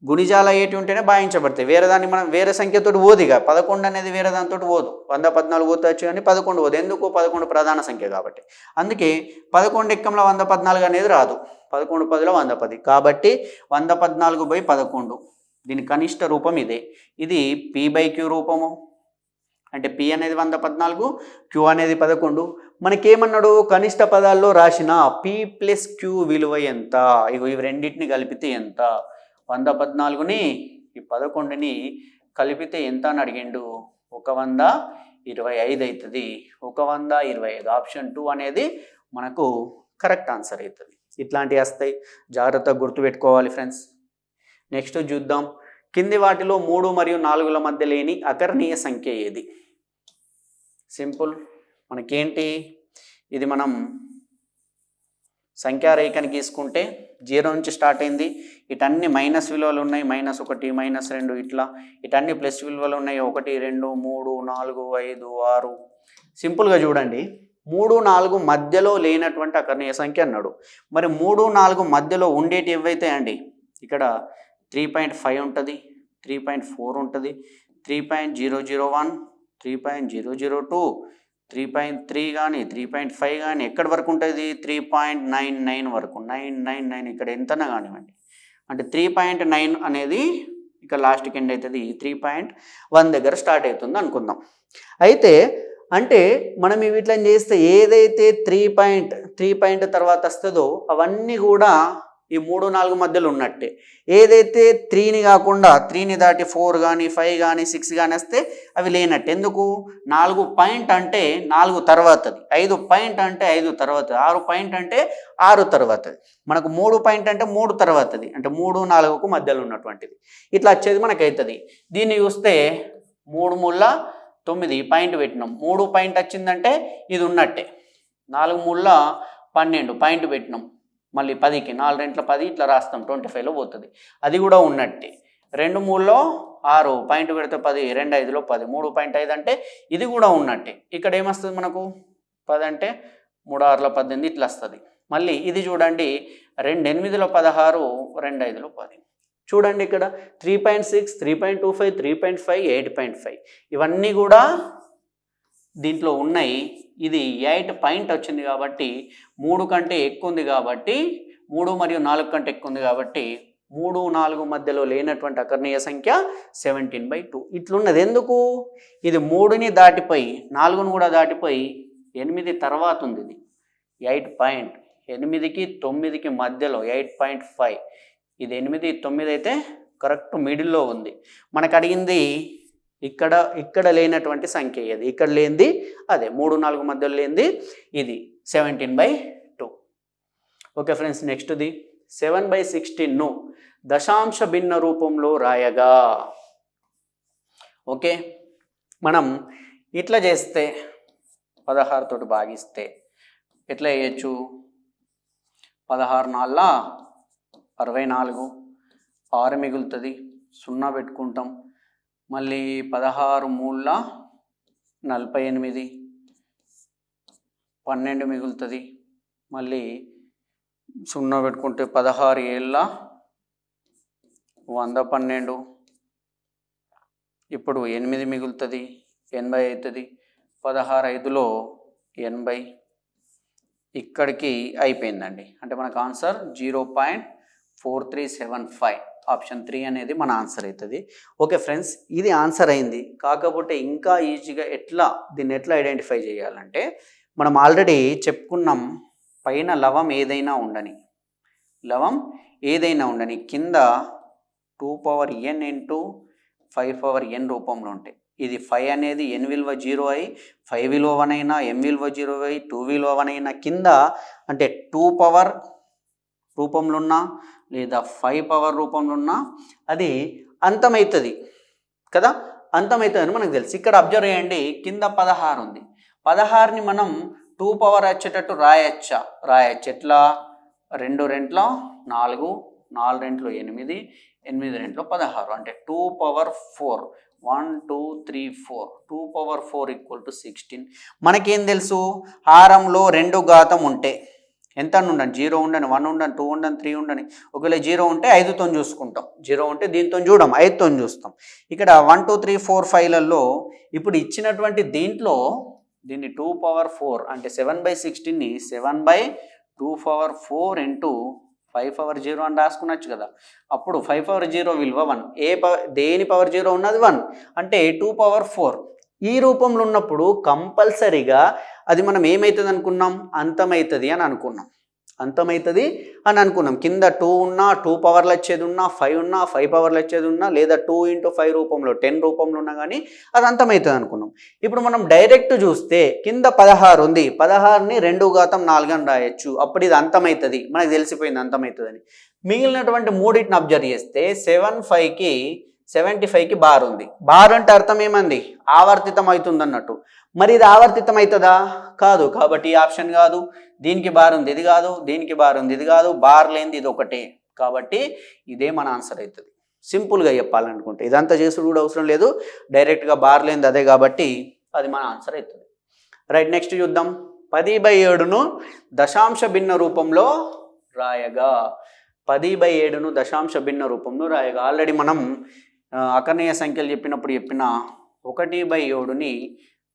గుణిజాల ఏటి ఉంటేనే భాగించబడతాయి. వేరే దాన్ని మనం వేరే సంఖ్యతో పోదుగా. 11 అనేది వేరే దానితో పోదు. 114 పోవచ్చు కానీ 11 పోదు. ఎందుకు? 11 ప్రధాన సంఖ్య కాబట్టి. అందుకే 11 ఎక్కంలో 114 అనేది రాదు. 11 10లో 110. కాబట్టి 114/11 దీని కనిష్ట రూపం ఇదే. ఇది p/q రూపము, అంటే p అనేది 114, q అనేది 11. మనకేమన్నాడు, కనిష్ట పదాల్లో రాసిన p + q విలువ ఎంత, ఇవి రెండింటిని కలిపితే ఎంత, 114ని ఈ 11ని కలిపితే ఎంత అని అడిగిండు. 125 అవుతుంది. 125. ఆప్షన్ 2 అనేది మనకు కరెక్ట్ ఆన్సర్ అవుతుంది. ఇట్లాంటివి వస్తాయి, జాగ్రత్తగా గుర్తుపెట్టుకోవాలి ఫ్రెండ్స్. నెక్స్ట్ చూద్దాం. కింది వాటిలో 3 మరియు 4ల మధ్య లేని అకర్ణీయ సంఖ్య ఏది? సింపుల్. మనకేంటి, ఇది మనం సంఖ్యారేఖని గీసుకుంటే 0 నుంచి స్టార్ట్ అయింది. ఇటన్ని మైనస్ విలువలు ఉన్నాయి, -1, -2 ఇట్లా. ఇటన్ని ప్లస్ విలువలు ఉన్నాయి, 1, 2, 3, 4, 5, 6. సింపుల్గా చూడండి, 3, 4 మధ్యలో లేనటువంటి అకర్ణీయ సంఖ్య అన్నాడు. మరి 3, 4 మధ్యలో ఉండేటి ఏవైతే అండి, ఇక్కడ 3.5 ఉంటుంది, 3.4 ఉంటుంది, 3.001, 3.002, 3.3 కానీ 3.5 కానీ ఎక్కడి వరకు ఉంటుంది, 3.99 వరకు, 999 ఇక్కడ ఎంతనా కానివ్వండి. అంటే 3.9 అనేది ఇక లాస్ట్కి ఎండ్ అవుతుంది, 3.1 దగ్గర స్టార్ట్ అవుతుంది అనుకుందాం. అయితే అంటే మనం వీటిని చేస్తే ఏదైతే 3 తర్వాత వస్తుందో అవన్నీ కూడా ఈ 3, 4 మధ్యలో ఉన్నట్టే. ఏదైతే 3ని కాకుండా 3ని దాటి 4 కానీ 5 కానీ 6 కానీ వస్తే అవి లేనట్టు. ఎందుకు, 4 పాయింట్ అంటే 4 తర్వాతది, 5 పాయింట్ అంటే 5 తర్వాత, 6 పాయింట్ అంటే 6 తర్వాతది, మనకు 3 పాయింట్ అంటే 3 తర్వాతది, అంటే 3, 4కు మధ్యలో ఉన్నటువంటిది. ఇట్లా వచ్చేది మనకైతుంది. దీన్ని చూస్తే 3 × 9 పాయింట్ పెట్టినాం, 3 పాయింట్ వచ్చిందంటే ఇది ఉన్నట్టే. 4 × 12 పాయింట్ పెట్టినాం, మళ్ళీ 10కి 4 × 10 ఇట్లా రాస్తాం, 25లో పోతుంది, అది కూడా ఉన్నట్టే. 2 × 6 పాయింట్ పెడితే 10, 2 × 5 10, 3.5 అంటే ఇది కూడా ఉన్నట్టే. ఇక్కడ ఏమొస్తుంది మనకు, 10 అంటే 3 × 6 18 ఇట్లా వస్తుంది. మళ్ళీ ఇది చూడండి, 2 × 8 16, 2 × 5 10. చూడండి ఇక్కడ 3.6, 3.25, 3.5, 8.5 ఇవన్నీ కూడా దీంట్లో ఉన్నాయి. ఇది 8 పాయింట్ వచ్చింది కాబట్టి 3 కంటే ఎక్కువ ఉంది, కాబట్టి 3 మరియు 4 కంటే ఎక్కువ ఉంది కాబట్టి 3, 4 మధ్యలో లేనటువంటి అకర్ణీయ సంఖ్య 17/2 ఇట్లున్నది. ఎందుకు, ఇది 3ని దాటిపోయి 4ను కూడా దాటిపోయి 8 తర్వాత ఉంది. ఇది 8 పాయింట్, 8కి 9కి మధ్యలో 8.5. ఇది 8, 9 అయితే కరెక్ట్ మిడిల్లో ఉంది. మనకు అడిగింది ఇక్కడ లేనటువంటి సంఖ్య ఏది, ఇక్కడ లేనిది అదే, 3, 4 మధ్యలో లేనిది ఇది 17/2. ఓకే ఫ్రెండ్స్, నెక్స్ట్ది 7/16ను దశాంశ భిన్న రూపంలో రాయగా. ఓకే, మనం ఇట్లా చేస్తే 16 తోటి భాగిస్తే ఎట్లా చేయొచ్చు, 16 × 4 = 64, 6 మిగులుతుంది, 0 పెట్టుకుంటాం. మళ్ళీ 16 × 3 = 48, 12 మిగులుతుంది, మళ్ళీ 0 పెట్టుకుంటే 16 7 112, ఇప్పుడు 8 మిగులుతుంది, 80 అవుతుంది, 16 5లో 80. ఇక్కడికి అయిపోయిందండి. అంటే మనకు ఆన్సర్ 0.4375. ఆప్షన్ 3 అనేది మన ఆన్సర్ అవుతుంది. ఓకే ఫ్రెండ్స్, ఇది ఆన్సర్ అయింది. కాకపోతే ఇంకా ఈజీగా దీన్ని ఎట్లా ఐడెంటిఫై చేయాలంటే, మనం ఆల్రెడీ చెప్పుకున్నాం, పైన లవం ఏదైనా ఉండని కింద 2n × 5n రూపంలో ఉంటాయి. ఇది 5 అనేది n విలువ 0 అయి, 5 విలువ 1 అయినా, m విలువ 0 అయి, 2 విలువ 1 అయినా కింద అంటే 2 పవర్ రూపంలో ఉన్నా లేదా 5 పవర్ రూపంలో ఉన్నా అది అంతమవుతుంది కదా, అంతమవుతుందని మనకు తెలుసు. ఇక్కడ అబ్జర్వ్ చేయండి, కింద 16 ఉంది. 16ని మనం 2 పవర్ వచ్చేటట్టు రాయొచ్చు. ఎట్లా, 2 2 4, 4 2 8, 8 2 16, అంటే 2 పవర్ 4, 1 2 3 4, 2 పవర్ 4 = 16. మనకేం తెలుసు, హారంలో 2 ఘాతం ఉంటే ఎంత ఉండండి, 0 ఉండని, 1 ఉండని, 2 ఉండని, 3 ఉండని. ఒకవేళ 0 ఉంటే 5తో చూసుకుంటాం, 0 ఉంటే దీంతో చూడం, 5తో చూస్తాం. ఇక్కడ 1 2 3 4 5లలో ఇప్పుడు ఇచ్చినటువంటి దీంట్లో దీన్ని 2 పవర్ 4 అంటే 7/16ని 7/2 పవర్ 4 × 5 పవర్ 0 అని రాసుకున్నచ్చు కదా. అప్పుడు 5 పవర్ 0 విలువ 1. దేని పవర్ 0 ఉన్నది 1 అంటే 2 పవర్ 4. ఈ రూపంలో ఉన్నప్పుడు కంపల్సరీగా అది మనం ఏమవుతుంది అనుకున్నాం, అంతమవుతుంది అని అనుకున్నాం. కింద 2 ఉన్నా 2 పవర్లు వచ్చేది ఉన్నా 5 ఉన్నా 5 పవర్లు వచ్చేది ఉన్నా లేదా 2 × 5 రూపంలో 10 రూపంలో ఉన్నా కానీ అది అంతమవుతుంది అనుకున్నాం. ఇప్పుడు మనం డైరెక్ట్ చూస్తే కింద 16 ఉంది, 16ని 2⁴ అని రాయొచ్చు. అప్పుడు ఇది అంతమవుతుంది, మనకు తెలిసిపోయింది అంతమవుతుందని. మిగిలినటువంటి మూడింటిని అబ్జర్వ్ చేస్తే 75కి బార్ ఉంది. బార్ అంటే అర్థం ఏమంది, ఆవర్తితం అవుతుంది అన్నట్టు. మరి ఇది ఆవర్తితం అవుతుందా, కాదు. కాబట్టి ఈ ఆప్షన్ కాదు. దీనికి బార్ ఉంది, ఇది కాదు. దీనికి బార్ ఉంది, ఇది కాదు. బార్ లేనిది ఇది ఒకటే. కాబట్టి ఇదే మన ఆన్సర్ అవుతుంది. సింపుల్గా చెప్పాలనుకుంటే ఇదంతా చేసుడు కూడా అవసరం లేదు, డైరెక్ట్గా బార్ లేనిది అదే కాబట్టి అది మన ఆన్సర్ అవుతుంది. రైట్, నెక్స్ట్ చూద్దాం. 10/7ను దశాంశ భిన్న రూపంలో రాయగా. 10/7ను దశాంశ భిన్న రూపంలో రాయగా. ఆల్రెడీ మనం అకర్ణీయ సంఖ్యలు చెప్పినప్పుడు 1/7ని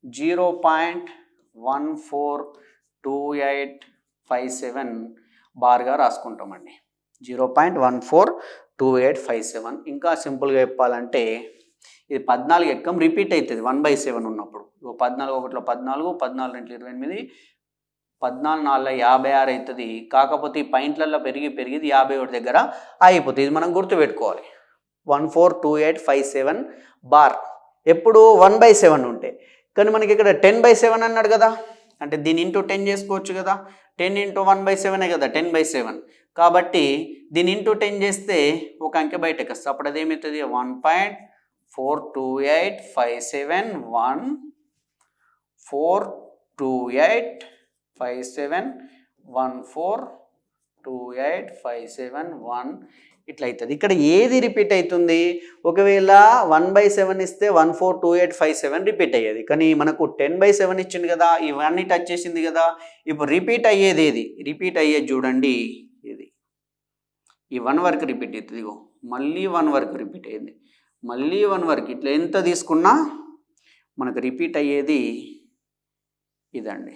0.142857 బార్గా రాసుకుంటామండి. 0.142857. ఇంకా సింపుల్గా చెప్పాలంటే ఇది 14 ఎక్కం రిపీట్ అవుతుంది 1/7 ఉన్నప్పుడు. 14 1 14, 14 2 28, 14 4 56 అవుతుంది. కాకపోతే ఈ పాయింట్లలో పెరిగి ఇది 51 దగ్గర అయిపోతుంది. ఇది మనం గుర్తుపెట్టుకోవాలి. 142857 బార్ ఎప్పుడు 1/7 ఉంటే. కానీ మనకి ఇక్కడ 10/7 అన్నాడు కదా, అంటే దీని ఇంటూ 10 చేసుకోవచ్చు కదా. 10 × 1/7 కదా 10/7. కాబట్టి దీని ఇంటూ 10 చేస్తే ఒక అంకె బయటకు వస్తుంది. అప్పుడు అదేమవుతుంది 1.428571 142857142857 ఇట్లా అవుతుంది. ఇక్కడ ఏది రిపీట్ అవుతుంది, ఒకవేళ 1/7 ఇస్తే 142857 రిపీట్ అయ్యేది. కానీ మనకు 10/7 ఇచ్చింది కదా, ఇవన్నీ టచ్ చేసింది కదా. ఇప్పుడు రిపీట్ అయ్యేది ఏది, రిపీట్ అయ్యేది చూడండి, ఇది ఈ 1 వరకు రిపీట్ అవుతుంది. మళ్ళీ 1 వరకు రిపీట్ అయ్యింది, మళ్ళీ 1 వరకు. ఇట్లా ఎంత తీసుకున్నా మనకు రిపీట్ అయ్యేది ఇదండి.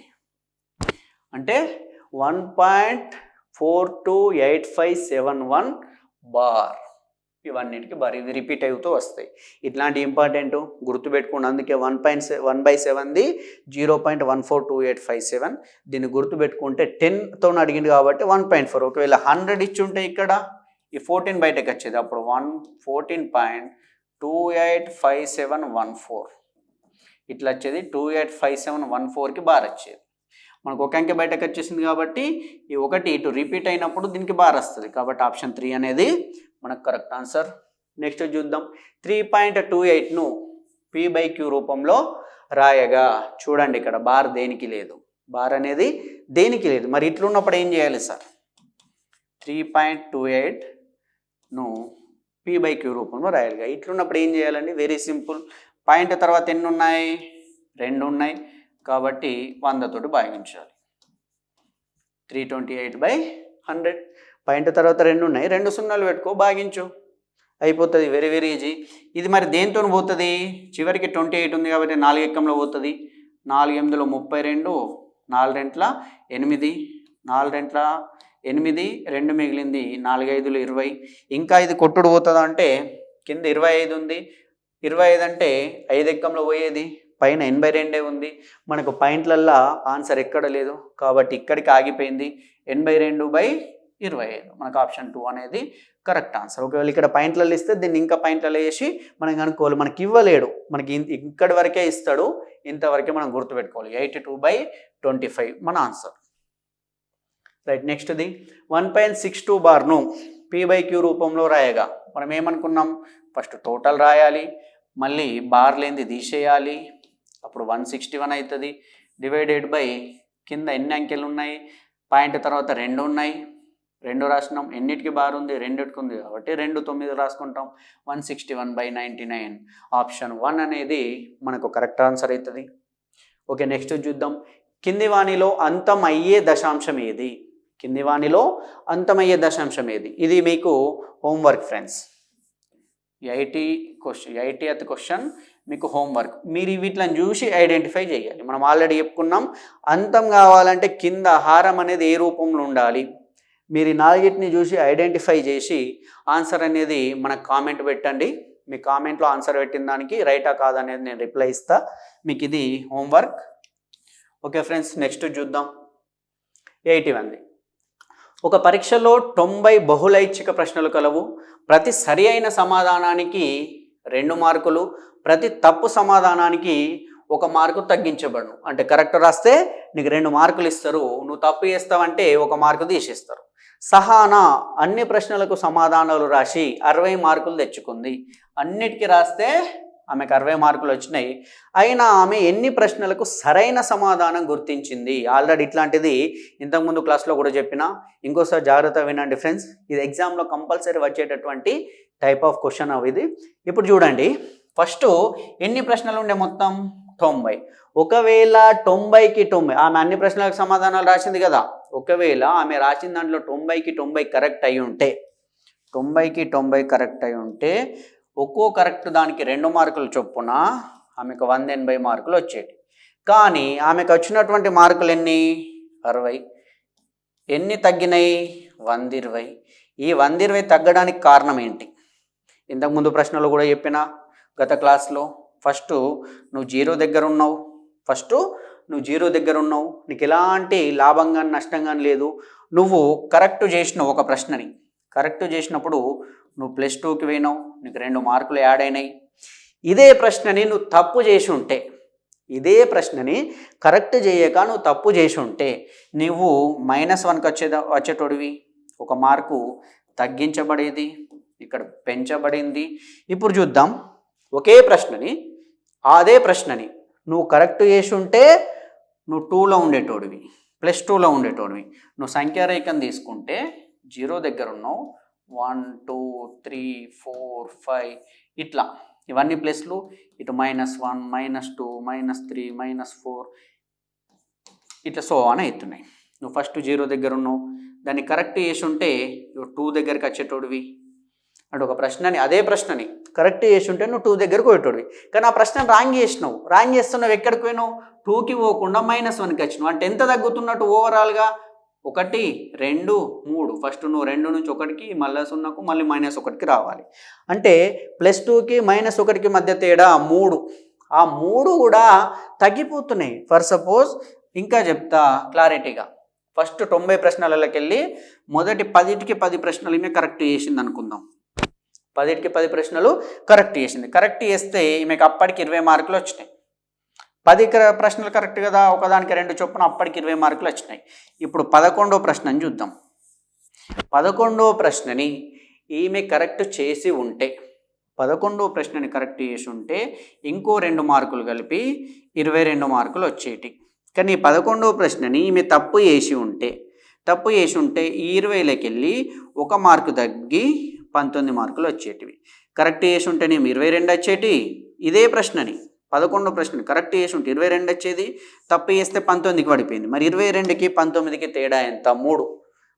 అంటే 1.428571 బార్. ఇవన్నిటికి బార్, ఇది రిపీట్ అవుతూ వస్తాయి. ఇట్లాంటి ఇంపార్టెంట్ గుర్తుపెట్టుకోండి. అందుకే 1/7ది 0.142857. దీన్ని గుర్తుపెట్టుకుంటే 10తో అడిగింది కాబట్టి 1.4. ఒకవేళ 100 ఇచ్చి ఉంటే ఇక్కడ ఈ 14 బయటకు వచ్చేది, అప్పుడు 14.285714 ఇట్లా వచ్చేది. 285714కి బార్ వచ్చేది. మనకు ఒక అంకె బయటకు వచ్చేసింది కాబట్టి ఈ ఒకటి ఇటు రిపీట్ అయినప్పుడు దీనికి బార్ వస్తుంది. కాబట్టి ఆప్షన్ 3 అనేది మనకు కరెక్ట్ ఆన్సర్. నెక్స్ట్ చూద్దాం. 3.28ను P/Q రూపంలో రాయగా. చూడండి ఇక్కడ బార్ దేనికి లేదు, బార్ అనేది దేనికి లేదు. మరి ఇట్లున్నప్పుడు ఏం చేయాలి సార్, 3.28ను P/Q రూపంలో రాయాలిగా. ఇట్లున్నప్పుడు ఏం చేయాలండి, వెరీ సింపుల్. పాయింట్ తర్వాత ఎన్ని ఉన్నాయి, 2 ఉన్నాయి కాబట్టి 100 తోటి భాగించాలి. 328/100. పాయింట్ తర్వాత 2 ఉన్నాయి, 2 సున్నాలు పెట్టుకో, భాగించు, అయిపోతుంది. Very very easy. ఇది మరి దేంతో పోతుంది, చివరికి 28 ఉంది కాబట్టి 4 ఎక్కంలో పోతుంది. 4 8 32, 4 2 8, 4 2 8, 2 మిగిలింది, 4 5 20. ఇంకా ఇది కొట్టుడు పోతుందా అంటే కింద 25 ఉంది. 25 అంటే 5 ఎక్కంలో పోయేది, పైన 82 ఉంది. మనకు పాయింట్లల్లో ఆన్సర్ ఎక్కడ లేదు కాబట్టి ఇక్కడికి ఆగిపోయింది. 82/25 మనకు ఆప్షన్ 2 అనేది కరెక్ట్ ఆన్సర్. ఒకవేళ ఇక్కడ పాయింట్లలో ఇస్తే దీన్ని ఇంకా పాయింట్లలో వేసి మనం కనుక్కోవాలి. మనకి ఇవ్వలేడు, మనకి ఇక్కడి వరకే ఇస్తాడు, ఇంతవరకే మనం గుర్తుపెట్టుకోవాలి. 82/25 మన ఆన్సర్. రైట్, నెక్స్ట్ది 1.62 బార్ను P/Q రూపంలో రాయగా. మనం ఏమనుకున్నాం, ఫస్ట్ టోటల్ రాయాలి, మళ్ళీ బార్ లేనిది తీసేయాలి, అప్పుడు 161 అవుతుంది. డివైడెడ్ బై కింద ఎన్ని అంకెలు ఉన్నాయి, పాయింట్ తర్వాత 2 ఉన్నాయి, 2 రాసినాం. ఎన్నిటికి బార్ ఉంది, 2కి ఉంది కాబట్టి 2 9 రాసుకుంటాం. 161/99 ఆప్షన్ 1 అనేది మనకు కరెక్ట్ ఆన్సర్ అవుతుంది. ఓకే, నెక్స్ట్ చూద్దాం. కింది వాణిలో అంతమయ్యే దశాంశం ఏది, కింది వాణిలో అంతమయ్యే దశాంశం ఏది. ఇది మీకు హోంవర్క్ ఫ్రెండ్స్. 80th క్వశ్చన్ మీకు హోంవర్క్. మీరు వీటిని చూసి ఐడెంటిఫై చేయాలి. మనం ఆల్రెడీ చెప్పుకున్నాం, అంతం కావాలంటే కింద హారం అనేది ఏ రూపంలో ఉండాలి, మీరు ఈ నాలుగిటిని చూసి ఐడెంటిఫై చేసి ఆన్సర్ అనేది మనకు కామెంట్ పెట్టండి. మీ కామెంట్లో ఆన్సర్ పెట్టిన దానికి రైటా కాదనేది నేను రిప్లై ఇస్తా. మీకు ఇది హోంవర్క్. ఓకే ఫ్రెండ్స్, నెక్స్ట్ చూద్దాం. 81. ఒక పరీక్షలో 90 బహుళైచ్ఛిక ప్రశ్నలు కలవు. ప్రతి సరి అయిన సమాధానానికి 2 మార్కులు, ప్రతి తప్పు సమాధానానికి 1 మార్కు తగ్గించబడును. అంటే కరెక్ట్ రాస్తే నీకు 2 మార్కులు ఇస్తారు, నువ్వు తప్పు చేస్తావంటే 1 మార్కు తీసేస్తారు. సహానా అన్ని ప్రశ్నలకు సమాధానాలు రాసి 60 మార్కులు తెచ్చుకుంది. అన్నిటికీ రాస్తే ఆమెకు 60 మార్కులు వచ్చినాయి. అయినా ఆమె ఎన్ని ప్రశ్నలకు సరైన సమాధానం గుర్తించింది? ఆల్రెడీ ఇట్లాంటిది ఇంతకుముందు క్లాస్లో కూడా చెప్పిన. ఇంకోసారి జాగ్రత్త వినండి ఫ్రెండ్స్, ఇది ఎగ్జామ్లో కంపల్సరీ వచ్చేటటువంటి టైప్ ఆఫ్ క్వశ్చన్ అవి ఇది. ఇప్పుడు చూడండి, ఫస్ట్ ఎన్ని ప్రశ్నలు ఉండే? మొత్తం 90. ఒకవేళ 90కి 90 ఆమె అన్ని ప్రశ్నలకు సమాధానాలు రాసింది కదా. ఒకవేళ ఆమె రాసిన దాంట్లో 90కి 90 కరెక్ట్ అయి ఉంటే, 90కి 90 కరెక్ట్ అయి ఉంటే ఒక్కో కరెక్ట్ దానికి 2 మార్కులు చొప్పున ఆమెకు 180 మార్కులు వచ్చేటి. కానీ ఆమెకు వచ్చినటువంటి మార్కులు ఎన్ని? 60. ఎన్ని తగ్గినాయి? 120. ఈ 120 తగ్గడానికి కారణం ఏంటి? ఇంతకుముందు ప్రశ్నలు కూడా చెప్పిన గత క్లాస్లో. ఫస్ట్ నువ్వు జీరో దగ్గర ఉన్నావు, నీకు ఎలాంటి లాభం కానీ నష్టం కానీ లేదు. నువ్వు కరెక్ట్ చేసినావు ఒక ప్రశ్నని. కరెక్ట్ చేసినప్పుడు నువ్వు +2కి పోయినావు, నీకు 2 మార్కులు యాడ్ అయినాయి. ఇదే ప్రశ్నని నువ్వు తప్పు చేసి ఉంటే, ఇదే ప్రశ్నని కరెక్ట్ చేయక నువ్వు తప్పు చేసి ఉంటే నువ్వు -1కి వచ్చేటోడివి. 1 మార్కు తగ్గించబడేది, ఇక్కడ పెంచబడింది. ఇప్పుడు చూద్దాం, అదే ప్రశ్నని నువ్వు కరెక్ట్ చేసి ఉంటే నువ్వు 2లో ఉండేటోడివి, +2లో ఉండేటోడివి. నువ్వు సంఖ్యారేఖను తీసుకుంటే 0 దగ్గర ఉన్నావు, 1 2 3 4 5 ఇట్లా ఇవన్నీ ప్లస్లు, ఇటు -1 -2 -3 -4 ఇట్లా సో అని అవుతున్నాయి. నువ్వు ఫస్ట్ 0 దగ్గర ఉన్నావు, దాన్ని కరెక్ట్ చేసి ఉంటే 2 దగ్గరికి వచ్చేటోడివి. అంటే ఒక ప్రశ్నని, అదే ప్రశ్నని కరెక్ట్ చేసి ఉంటే నువ్వు 2 దగ్గరకు పోయేటోడివి. కానీ ఆ ప్రశ్నను రాంగ్ చేస్తున్నావు. ఎక్కడికి పోయినావు? 2కి పోకుండా -1కి వచ్చినావు. అంటే ఎంత తగ్గుతున్నట్టు ఓవరాల్గా? 1 2 3. ఫస్ట్ నువ్వు 2 నుంచి 1కి, మళ్ళీ 0కు, మళ్ళీ -1కి రావాలి. అంటే +2కి -1కి మధ్య తేడా 3. ఆ 3 కూడా తగ్గిపోతున్నాయి. ఫర్ సపోజ్ ఇంకా చెప్తా క్లారిటీగా. ఫస్ట్ 90 ప్రశ్నలకి వెళ్ళి మొదటి 10కి 10 ప్రశ్నలు కరెక్ట్ చేసింది అనుకుందాం. 10కి 10 ప్రశ్నలు కరెక్ట్ చేసింది. కరెక్ట్ చేస్తే ఈమెకు అప్పటికి 20 మార్కులు వచ్చినాయి. 10 ప్రశ్నలు కరెక్ట్ కదా, ఒకదానికి 2 చొప్పున అప్పటికి 20 మార్కులు వచ్చినాయి. ఇప్పుడు 11వ ప్రశ్నని చూద్దాం. 11వ ప్రశ్నని ఈమె కరెక్ట్ చేసి ఉంటే, 11వ ప్రశ్నని కరెక్ట్ చేసి ఉంటే ఇంకో 2 మార్కులు కలిపి 22 మార్కులు వచ్చేటి. కానీ 11వ ప్రశ్నని ఈమె తప్పు చేసి ఉంటే ఈ 20లోకి వెళ్ళి 1 మార్కు తగ్గి 19 మార్కులు వచ్చేటివి. కరెక్ట్ చేసి ఉంటేనేమో 22 వచ్చేటి. ఇదే ప్రశ్నని 11వ ప్రశ్నని కరెక్ట్ చేసి ఉంటే 22 వచ్చేది, తప్పు చేస్తే 19కి పడిపోయింది. మరి 22కి 19కి తేడా ఎంత? 3.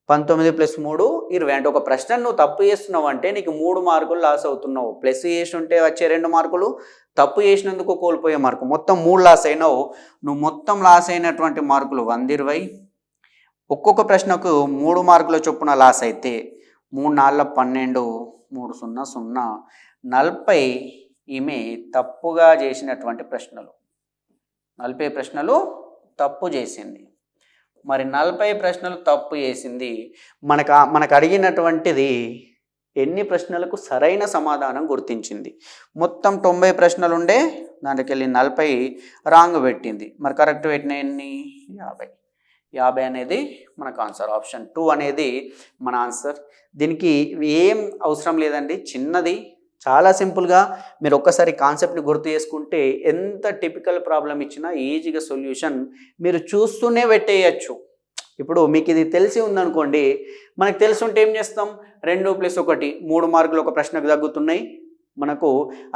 19 + 3 20. అంటే ఒక ప్రశ్న నువ్వు తప్పు చేస్తున్నావు అంటే నీకు 3 మార్కులు లాస్ అవుతున్నావు. ప్లస్ చేసి ఉంటే వచ్చే 2 మార్కులు, తప్పు చేసినందుకు కోల్పోయే మార్కు, మొత్తం 3 లాస్ అయినావు. నువ్వు మొత్తం లాస్ అయినటువంటి మార్కులు 120. ఒక్కొక్క ప్రశ్నకు 3 మార్కుల చొప్పున లాస్ అయితే 3 4 12 3 0 0 40 ఈమె తప్పుగా చేసినటువంటి ప్రశ్నలు. 40 ప్రశ్నలు తప్పు చేసింది. మరి 40 ప్రశ్నలు తప్పు చేసింది. మనకు అడిగినటువంటిది ఎన్ని ప్రశ్నలకు సరైన సమాధానం గుర్తించింది? మొత్తం 90 ప్రశ్నలు ఉండే, దాంట్లోకి వెళ్ళి 40 రాంగ్ పెట్టింది. మరి కరెక్ట్ పెట్టిన ఎన్ని? 50 అనేది మనకు ఆన్సర్. ఆప్షన్ 2 అనేది మన ఆన్సర్. దీనికి ఏం అవసరం లేదండి, చిన్నది, చాలా సింపుల్గా మీరు ఒక్కసారి కాన్సెప్ట్ని గుర్తు చేసుకుంటే ఎంత టిపికల్ ప్రాబ్లం ఇచ్చినా ఈజీగా సొల్యూషన్ మీరు చూస్తూనే పెట్టేయచ్చు. ఇప్పుడు మీకు ఇది తెలిసి ఉందనుకోండి, మనకు తెలిసి ఉంటే ఏం చేస్తాం? 2 + 1 3 మార్కులు ఒక ప్రశ్నకు తగ్గుతున్నాయి. మనకు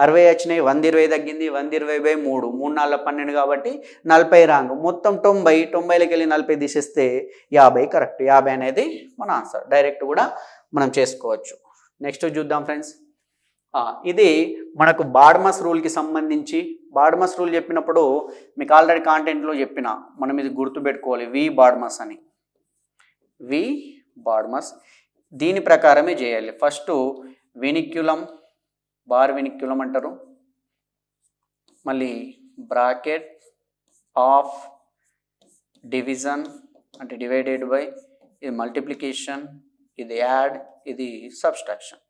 60 వచ్చినాయి, 120 తగ్గింది, 120/3 3 4 12 కాబట్టి 40 రాంగ్. మొత్తం 90లోకి వెళ్ళి 40 తీసేస్తే 50 కరెక్ట్. 50 అనేది మన ఆన్సర్. డైరెక్ట్ కూడా మనం చేసుకోవచ్చు. నెక్స్ట్ చూద్దాం ఫ్రెండ్స్. ఇది మనకు బాడ్మస్ రూల్కి సంబంధించి. బాడ్మస్ రూల్ చెప్పినప్పుడు మీకు ఆల్రెడీ కాంటెంట్లో చెప్పిన, మనం ఇది గుర్తుపెట్టుకోవాలి, వి బాడ్మస్ అని. వి బార్ మాస్. దీని ప్రకారమే చేయాలి. ఫస్ట్ వినిక్యులం, బార్ వినిక్యులం అంటారు, మళ్ళీ బ్రాకెట్ ఆఫ్ డివిజన్ అంటే డివైడెడ్ బై, ఇది మల్టిప్లికేషన్, ఇది యాడ్, ఇది సబ్స్ట్రాక్షన్.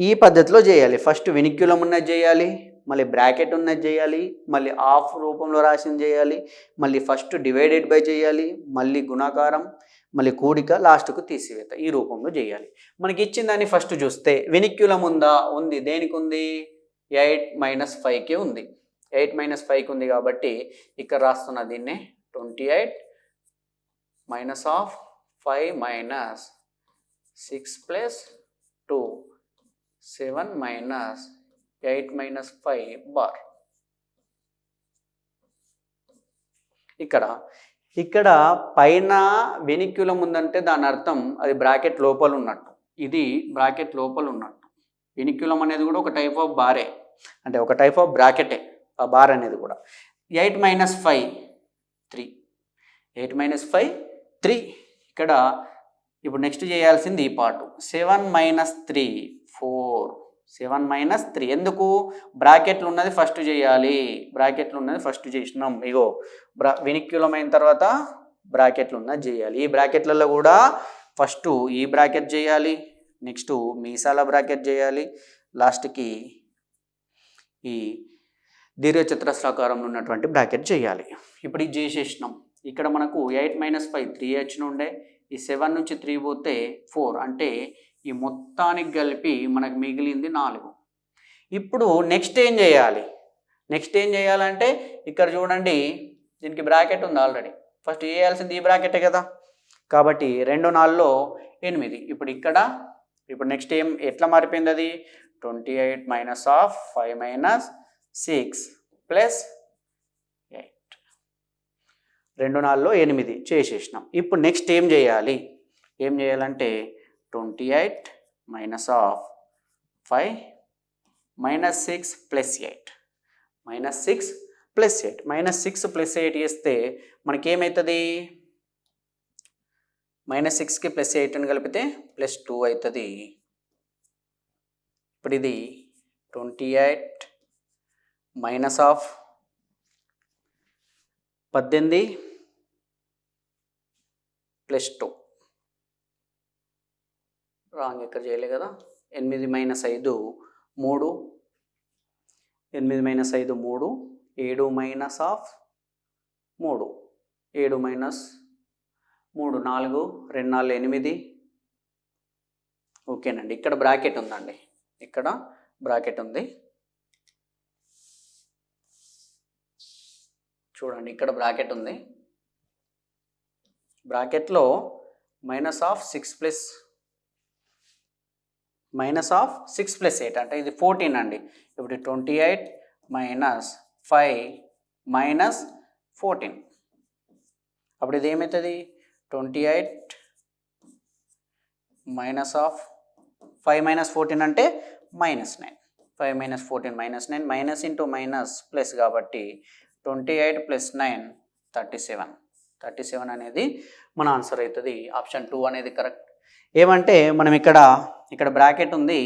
ఈ పద్ధతిలో చేయాలి. ఫస్ట్ వినిక్యులం ఉన్నది చేయాలి, మళ్ళీ బ్రాకెట్ ఉన్నది చేయాలి, మళ్ళీ ఆఫ్ రూపంలో రాసింది చేయాలి, మళ్ళీ ఫస్ట్ డివైడెడ్ బై చేయాలి, మళ్ళీ గుణాకారం, మళ్ళీ కూడిక, లాస్ట్కు తీసివేత. ఈ రూపంలో చేయాలి. మనకి ఇచ్చిందని ఫస్ట్ చూస్తే వినిక్యులం ఉందా? ఉంది. దేనికి ఉంది? 8 - 5కి ఉంది. 8 - 5కి ఉంది కాబట్టి ఇక్కడ రాస్తున్న దీన్నే 28 minus of 5 minus 6 plus 2 7 minus 8 minus 5 bar. ఇక్కడ పైన వెనిక్యులం ఉందంటే దాని అర్థం అది బ్రాకెట్ లోపల ఉన్నట్టు, ఇది బ్రాకెట్ లోపల ఉన్నట్టు. వెనిక్యులం అనేది కూడా ఒక టైప్ ఆఫ్ బారే, అంటే ఒక టైప్ ఆఫ్ బ్రాకెటే ఆ బార్ అనేది కూడా. 8 - 5 3, 8 - 5 3. ఇక్కడ ఇప్పుడు నెక్స్ట్ చేయాల్సింది ఈ పార్ట్. 7 - 3 4, 7 - 3. ఎందుకు? బ్రాకెట్లు ఉన్నది ఫస్ట్ చేయాలి, బ్రాకెట్లు ఉన్నది ఫస్ట్ చేసినాం. ఇగో వినిక్యులం అయిన తర్వాత బ్రాకెట్లు ఉన్నది చేయాలి. ఈ బ్రాకెట్లలో కూడా ఫస్ట్ ఈ బ్రాకెట్ చేయాలి, నెక్స్ట్ మీసాల బ్రాకెట్ చేయాలి, లాస్ట్కి ఈ దీర్ఘచతురస్రాకారంలో ఉన్నటువంటి బ్రాకెట్ చేయాలి. ఇప్పుడు ఇది చేసేసినాం. ఇక్కడ మనకు 8 - 5 3 వచ్చిన ఉండే, ఈ 7 నుంచి 3 పోతే 4, అంటే ఈ మొత్తానికి కలిపి మనకు మిగిలింది 4. ఇప్పుడు నెక్స్ట్ ఏం చేయాలి? నెక్స్ట్ ఏం చేయాలంటే ఇక్కడ చూడండి, దీనికి బ్రాకెట్ ఉంది ఆల్రెడీ. ఫస్ట్ చేయాల్సింది ఈ బ్రాకెటే కదా, కాబట్టి 2 4లో 8. ఇప్పుడు నెక్స్ట్ ఎట్లా మారిపోయింది అది? 28 మైనస్ ఆఫ్ 5 మైనస్ 6 ప్లస్ 8. 2 4లో 8 చేసేసినాం. ఇప్పుడు నెక్స్ట్ ఏం చేయాలంటే 28 minus of 5 minus 6 plus 8, minus 6 plus 8, minus 6 plus 8 చేస్తే మనకేమవుతుంది? మైనస్ 6కి ప్లస్ 8 కలిపితే ప్లస్ 2 అవుతుంది. ఇప్పుడు ఇది 28 మైనస్ ఆఫ్ 18 ప్లస్ 2. రాంగ్ ఇక్కడ చేయలే కదా. 8 - 5 3, 8 - 5 3, 7 మైనస్ ఆఫ్ 3, 7 మైనస్ 3 4, 2 4 8. ఓకేనండి. ఇక్కడ బ్రాకెట్ ఉందండి, ఇక్కడ బ్రాకెట్ ఉంది చూడండి, ఇక్కడ బ్రాకెట్ ఉంది. బ్రాకెట్లో మైనస్ ఆఫ్ 6 ప్లస్ 8 అంటే ఇది 14 అండి. ఇప్పుడు 28 మైనస్ 5 మైనస్ 14, అప్పుడు ఇది ఏమవుతుంది? 28 మైనస్ ఆఫ్ 5 మైనస్ 14 అంటే minus 9. 5 minus 14 minus 9, minus into minus plus కాబట్టి 28 ప్లస్ 9 37. 37 అనేది మన ఆన్సర్ అవుతుంది. ఆప్షన్ 2 అనేది కరెక్ట్. ఏమంటే మనం ఇక్కడ బ్రాకెట్ ఉంది,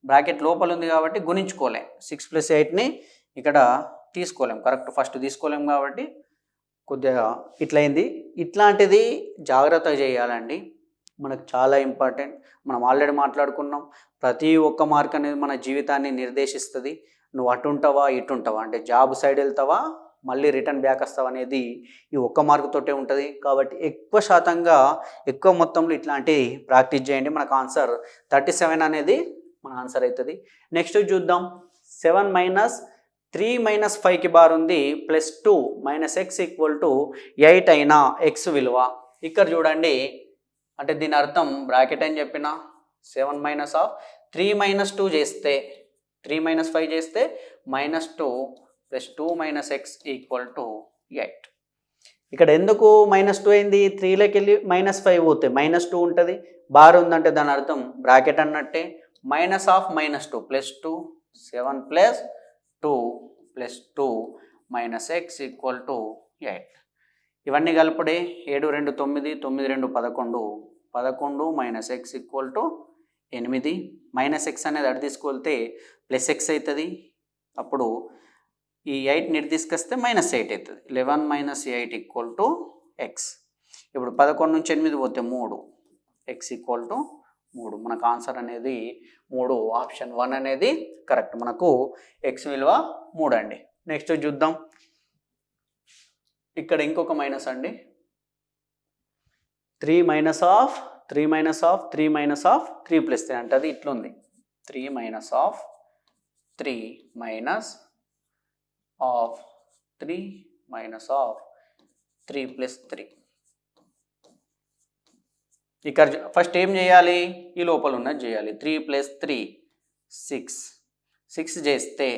బ్రాకెట్ లోపల ఉంది కాబట్టి గుణించుకోలేం. 6 ప్లస్ 8ని ఇక్కడ తీసుకోలేం, కరెక్ట్ ఫస్ట్ తీసుకోలేం కాబట్టి కొద్దిగా ఇట్లయింది. ఇట్లాంటిది జాగ్రత్తగా చేయాలండి, మనకు చాలా ఇంపార్టెంట్. మనం ఆల్రెడీ మాట్లాడుకున్నాం, ప్రతి ఒక్క మార్క్ అనేది మన జీవితాన్ని నిర్దేశిస్తుంది. నువ్వు అటు ఉంటావా ఇటు ఉంటావా, అంటే జాబ్ సైడ్ వెళ్తావా మళ్ళీ రిటర్న్ బ్యాక్ వస్తావా అనేది ఈ ఒక్క మార్కుతోటే ఉంటుంది. కాబట్టి ఎక్కువ శాతంగా ఎక్కువ మొత్తంలో ఇట్లాంటి ప్రాక్టీస్ చేయండి. మనకు ఆన్సర్ 37 అనేది మన ఆన్సర్ అవుతుంది. నెక్స్ట్ చూద్దాం. 7 మైనస్ 3 మైనస్ 5కి బార్ ఉంది, plus 2 minus X equal to 8 అయినా ఎక్స్ విలువ. ఇక్కడ చూడండి, అంటే దీని అర్థం బ్రాకెట్ అని చెప్పిన 7 మైనస్ ఆఫ్ 3 మైనస్ 2 చేస్తే 3 మైనస్ 5 చేస్తే minus 2 plus 2 minus X equal to 8. ఇక్కడ ఎందుకు మైనస్ 2 అయింది? 3లోకి వెళ్ళి మైనస్ 5 పోతే మైనస్ 2 ఉంటుంది. బార్ ఉందంటే దాని అర్థం బ్రాకెట్ అన్నట్టే. Minus of minus 2 plus 2, 7 plus 2 plus 2 minus X equal to 8. ఇవన్నీ కలుపుడే 7 2 9, 9 2 11, 11 minus X equal to 8 minus X అనేది అటు తీసుకెళ్తే ప్లస్ ఎక్స్ అవుతుంది. అప్పుడు ఈ 8ని ఇటు తీసుకొస్తే మైనస్ 8 అవుతుంది. 11 మైనస్ 8 ఈక్వల్ టు ఎక్స్. ఇప్పుడు 11 నుంచి 8 పోతే 3, ఎక్స్ ఈక్వల్ టు 3. మనకు ఆన్సర్ అనేది 3, ఆప్షన్ 1 అనేది కరెక్ట్. మనకు ఎక్స్ విలువ 3 అండి. నెక్స్ట్ చూద్దాం. ఇక్కడ ఇంకొక మైనస్ అండి. 3 minus of 3 minus of 3 minus of 3 plus 3 అంటే అది ఇట్లుంది. 3 minus of 3 minus of 3 minus of 3 plus 3. ఇక్కడ ఫస్ట్ ఏం చేయాలి? ఈ లోపల ఉన్నది చేయాలి. 3 ప్లస్ 3 6. 6 చేస్తే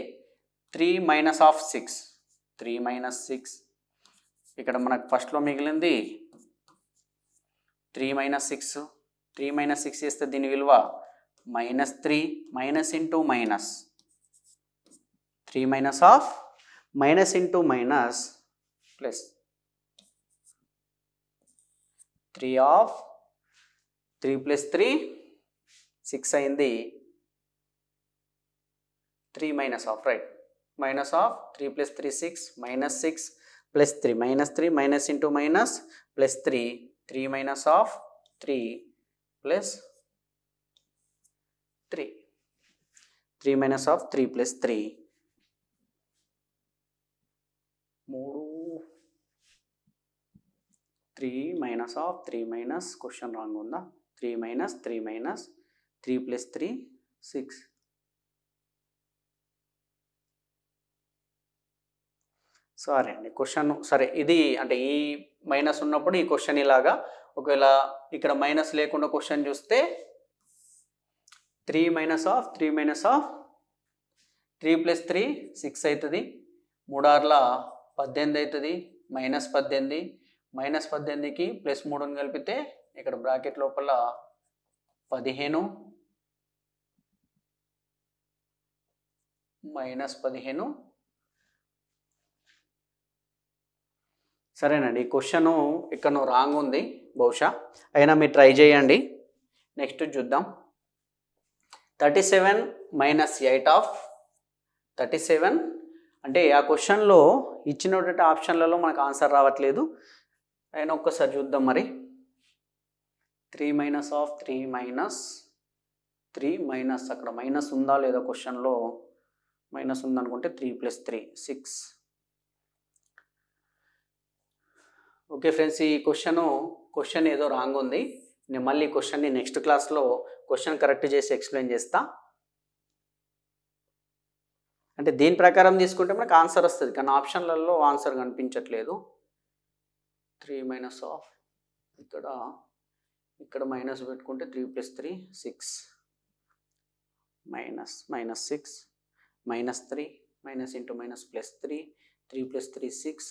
3 మైనస్ ఆఫ్ 6 3 మైనస్ 6. ఇక్కడ మనకు ఫస్ట్లో మిగిలింది 3 మైనస్ 6. 3 మైనస్ 6 చేస్తే దీని విలువ minus 3 minus into minus 3 minus of minus into minus plus 3 of 3 plus 3 6 అయింది. 3 minus of right minus of 3 plus 3 6 minus 6 plus 3 minus 3 minus into minus plus 3 3 minus of 3 plus 3 3 minus of 3 plus 3 3 minus of 3 minus question wrong ఉందా? 3 మైనస్ 3 మైనస్ 3 ప్లస్ 3 6. సారీ అండి, క్వశ్చన్ సరే ఇది అంటే ఈ మైనస్ ఉన్నప్పుడు ఈ క్వశ్చన్ ఇలాగా. ఒకవేళ ఇక్కడ మైనస్ లేకుండా క్వశ్చన్ చూస్తే 3 minus of 3 minus of 3 plus 3 6 అవుతుంది. 3 6ల 18 అవుతుంది. మైనస్ 18 మైనస్ 18కి ప్లస్ 3ని కలిపితే ఇక్కడ బ్రాకెట్ లోపల 15 మైనస్ 15. సరేనండి, ఈ క్వశ్చన్ ఇక్కడ రాంగ్ ఉంది బహుశా, అయినా మీరు ట్రై చేయండి. నెక్స్ట్ చూద్దాం. 37 మైనస్ 8 ఆఫ్ 37 అంటే ఆ క్వశ్చన్లో ఇచ్చినటువంటి ఆప్షన్లలో మనకు ఆన్సర్ రావట్లేదు. అయినా ఒక్కసారి చూద్దాం మరి. 3 మైనస్ ఆఫ్ 3 మైనస్ 3 మైనస్ అక్కడ మైనస్ ఉందా లేదా క్వశ్చన్లో? మైనస్ ఉందనుకుంటే 3 ప్లస్ 3 6. ఓకే ఫ్రెండ్స్, ఈ క్వశ్చన్ ఏదో రాంగ్ ఉంది. నేను మళ్ళీ క్వశ్చన్ని నెక్స్ట్ క్లాస్లో క్వశ్చన్ కరెక్ట్ చేసి ఎక్స్ప్లెయిన్ చేస్తా. అంటే దీని ప్రకారం తీసుకుంటే మనకు ఆన్సర్ వస్తుంది, కానీ ఆప్షన్లలో ఆన్సర్ కనిపించట్లేదు. 3 మైనస్ ఆఫ్ ఇక్కడ మైనస్ పెట్టుకుంటే 3 plus 3 6 minus minus 6 minus 3 minus into minus plus 3 3 plus 3 6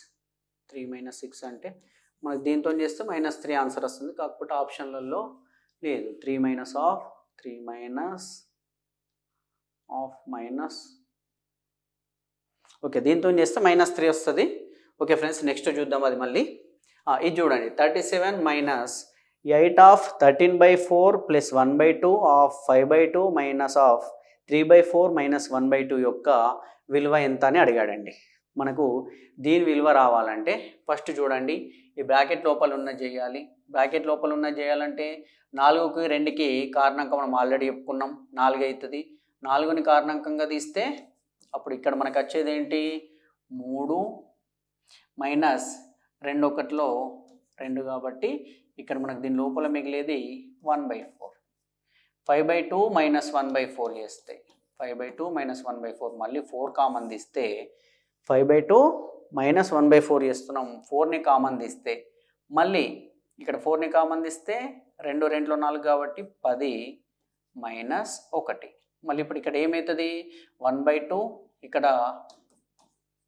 3 minus 6 అంటే మనకు దీంతో చేస్తే మైనస్ 3 ఆన్సర్ వస్తుంది. కాకపోతే ఆప్షన్లలో లేదు. 3 minus of 3 minus of minus okay, దీంతో చేస్తే మైనస్ 3 వస్తుంది. ఓకే ఫ్రెండ్స్, నెక్స్ట్ చూద్దాం. అది మళ్ళీ ఇది చూడండి. 37 minus 8 of 13/4 plus 1/2 of 5/2 minus of 3/4 minus 1/2 యొక్క విలువ ఎంత అని అడిగాడండి. మనకు దీని విలువ రావాలంటే ఫస్ట్ చూడండి, ఈ బ్రాకెట్ లోపల ఉన్న చేయాలి. బ్రాకెట్ లోపల ఉన్న చేయాలంటే 4కి 2కి కారణాంకం మనం ఆల్రెడీ చెప్పుకున్నాం, 4 అవుతుంది. 4ని కారణాంకంగా తీస్తే అప్పుడు ఇక్కడ మనకు వచ్చేది ఏంటి? 3 మైనస్ 2 1లో 2 కాబట్టి ఇక్కడ మనకు దీని లోపల మిగిలేది 1/4. 5/2 మైనస్ 1/4 చేస్తే 5/2 మైనస్ 1/4 మళ్ళీ 4 కామన్ తీస్తే 5/2 మైనస్ 1/4 చేస్తున్నాం. 4ని కామన్ తీస్తే మళ్ళీ ఇక్కడ 4ని కామన్ తీస్తే 2 2లో 4 కాబట్టి 10 మైనస్ 1. మళ్ళీ ఇప్పుడు ఇక్కడ ఏమవుతుంది? 1/2 ఇక్కడ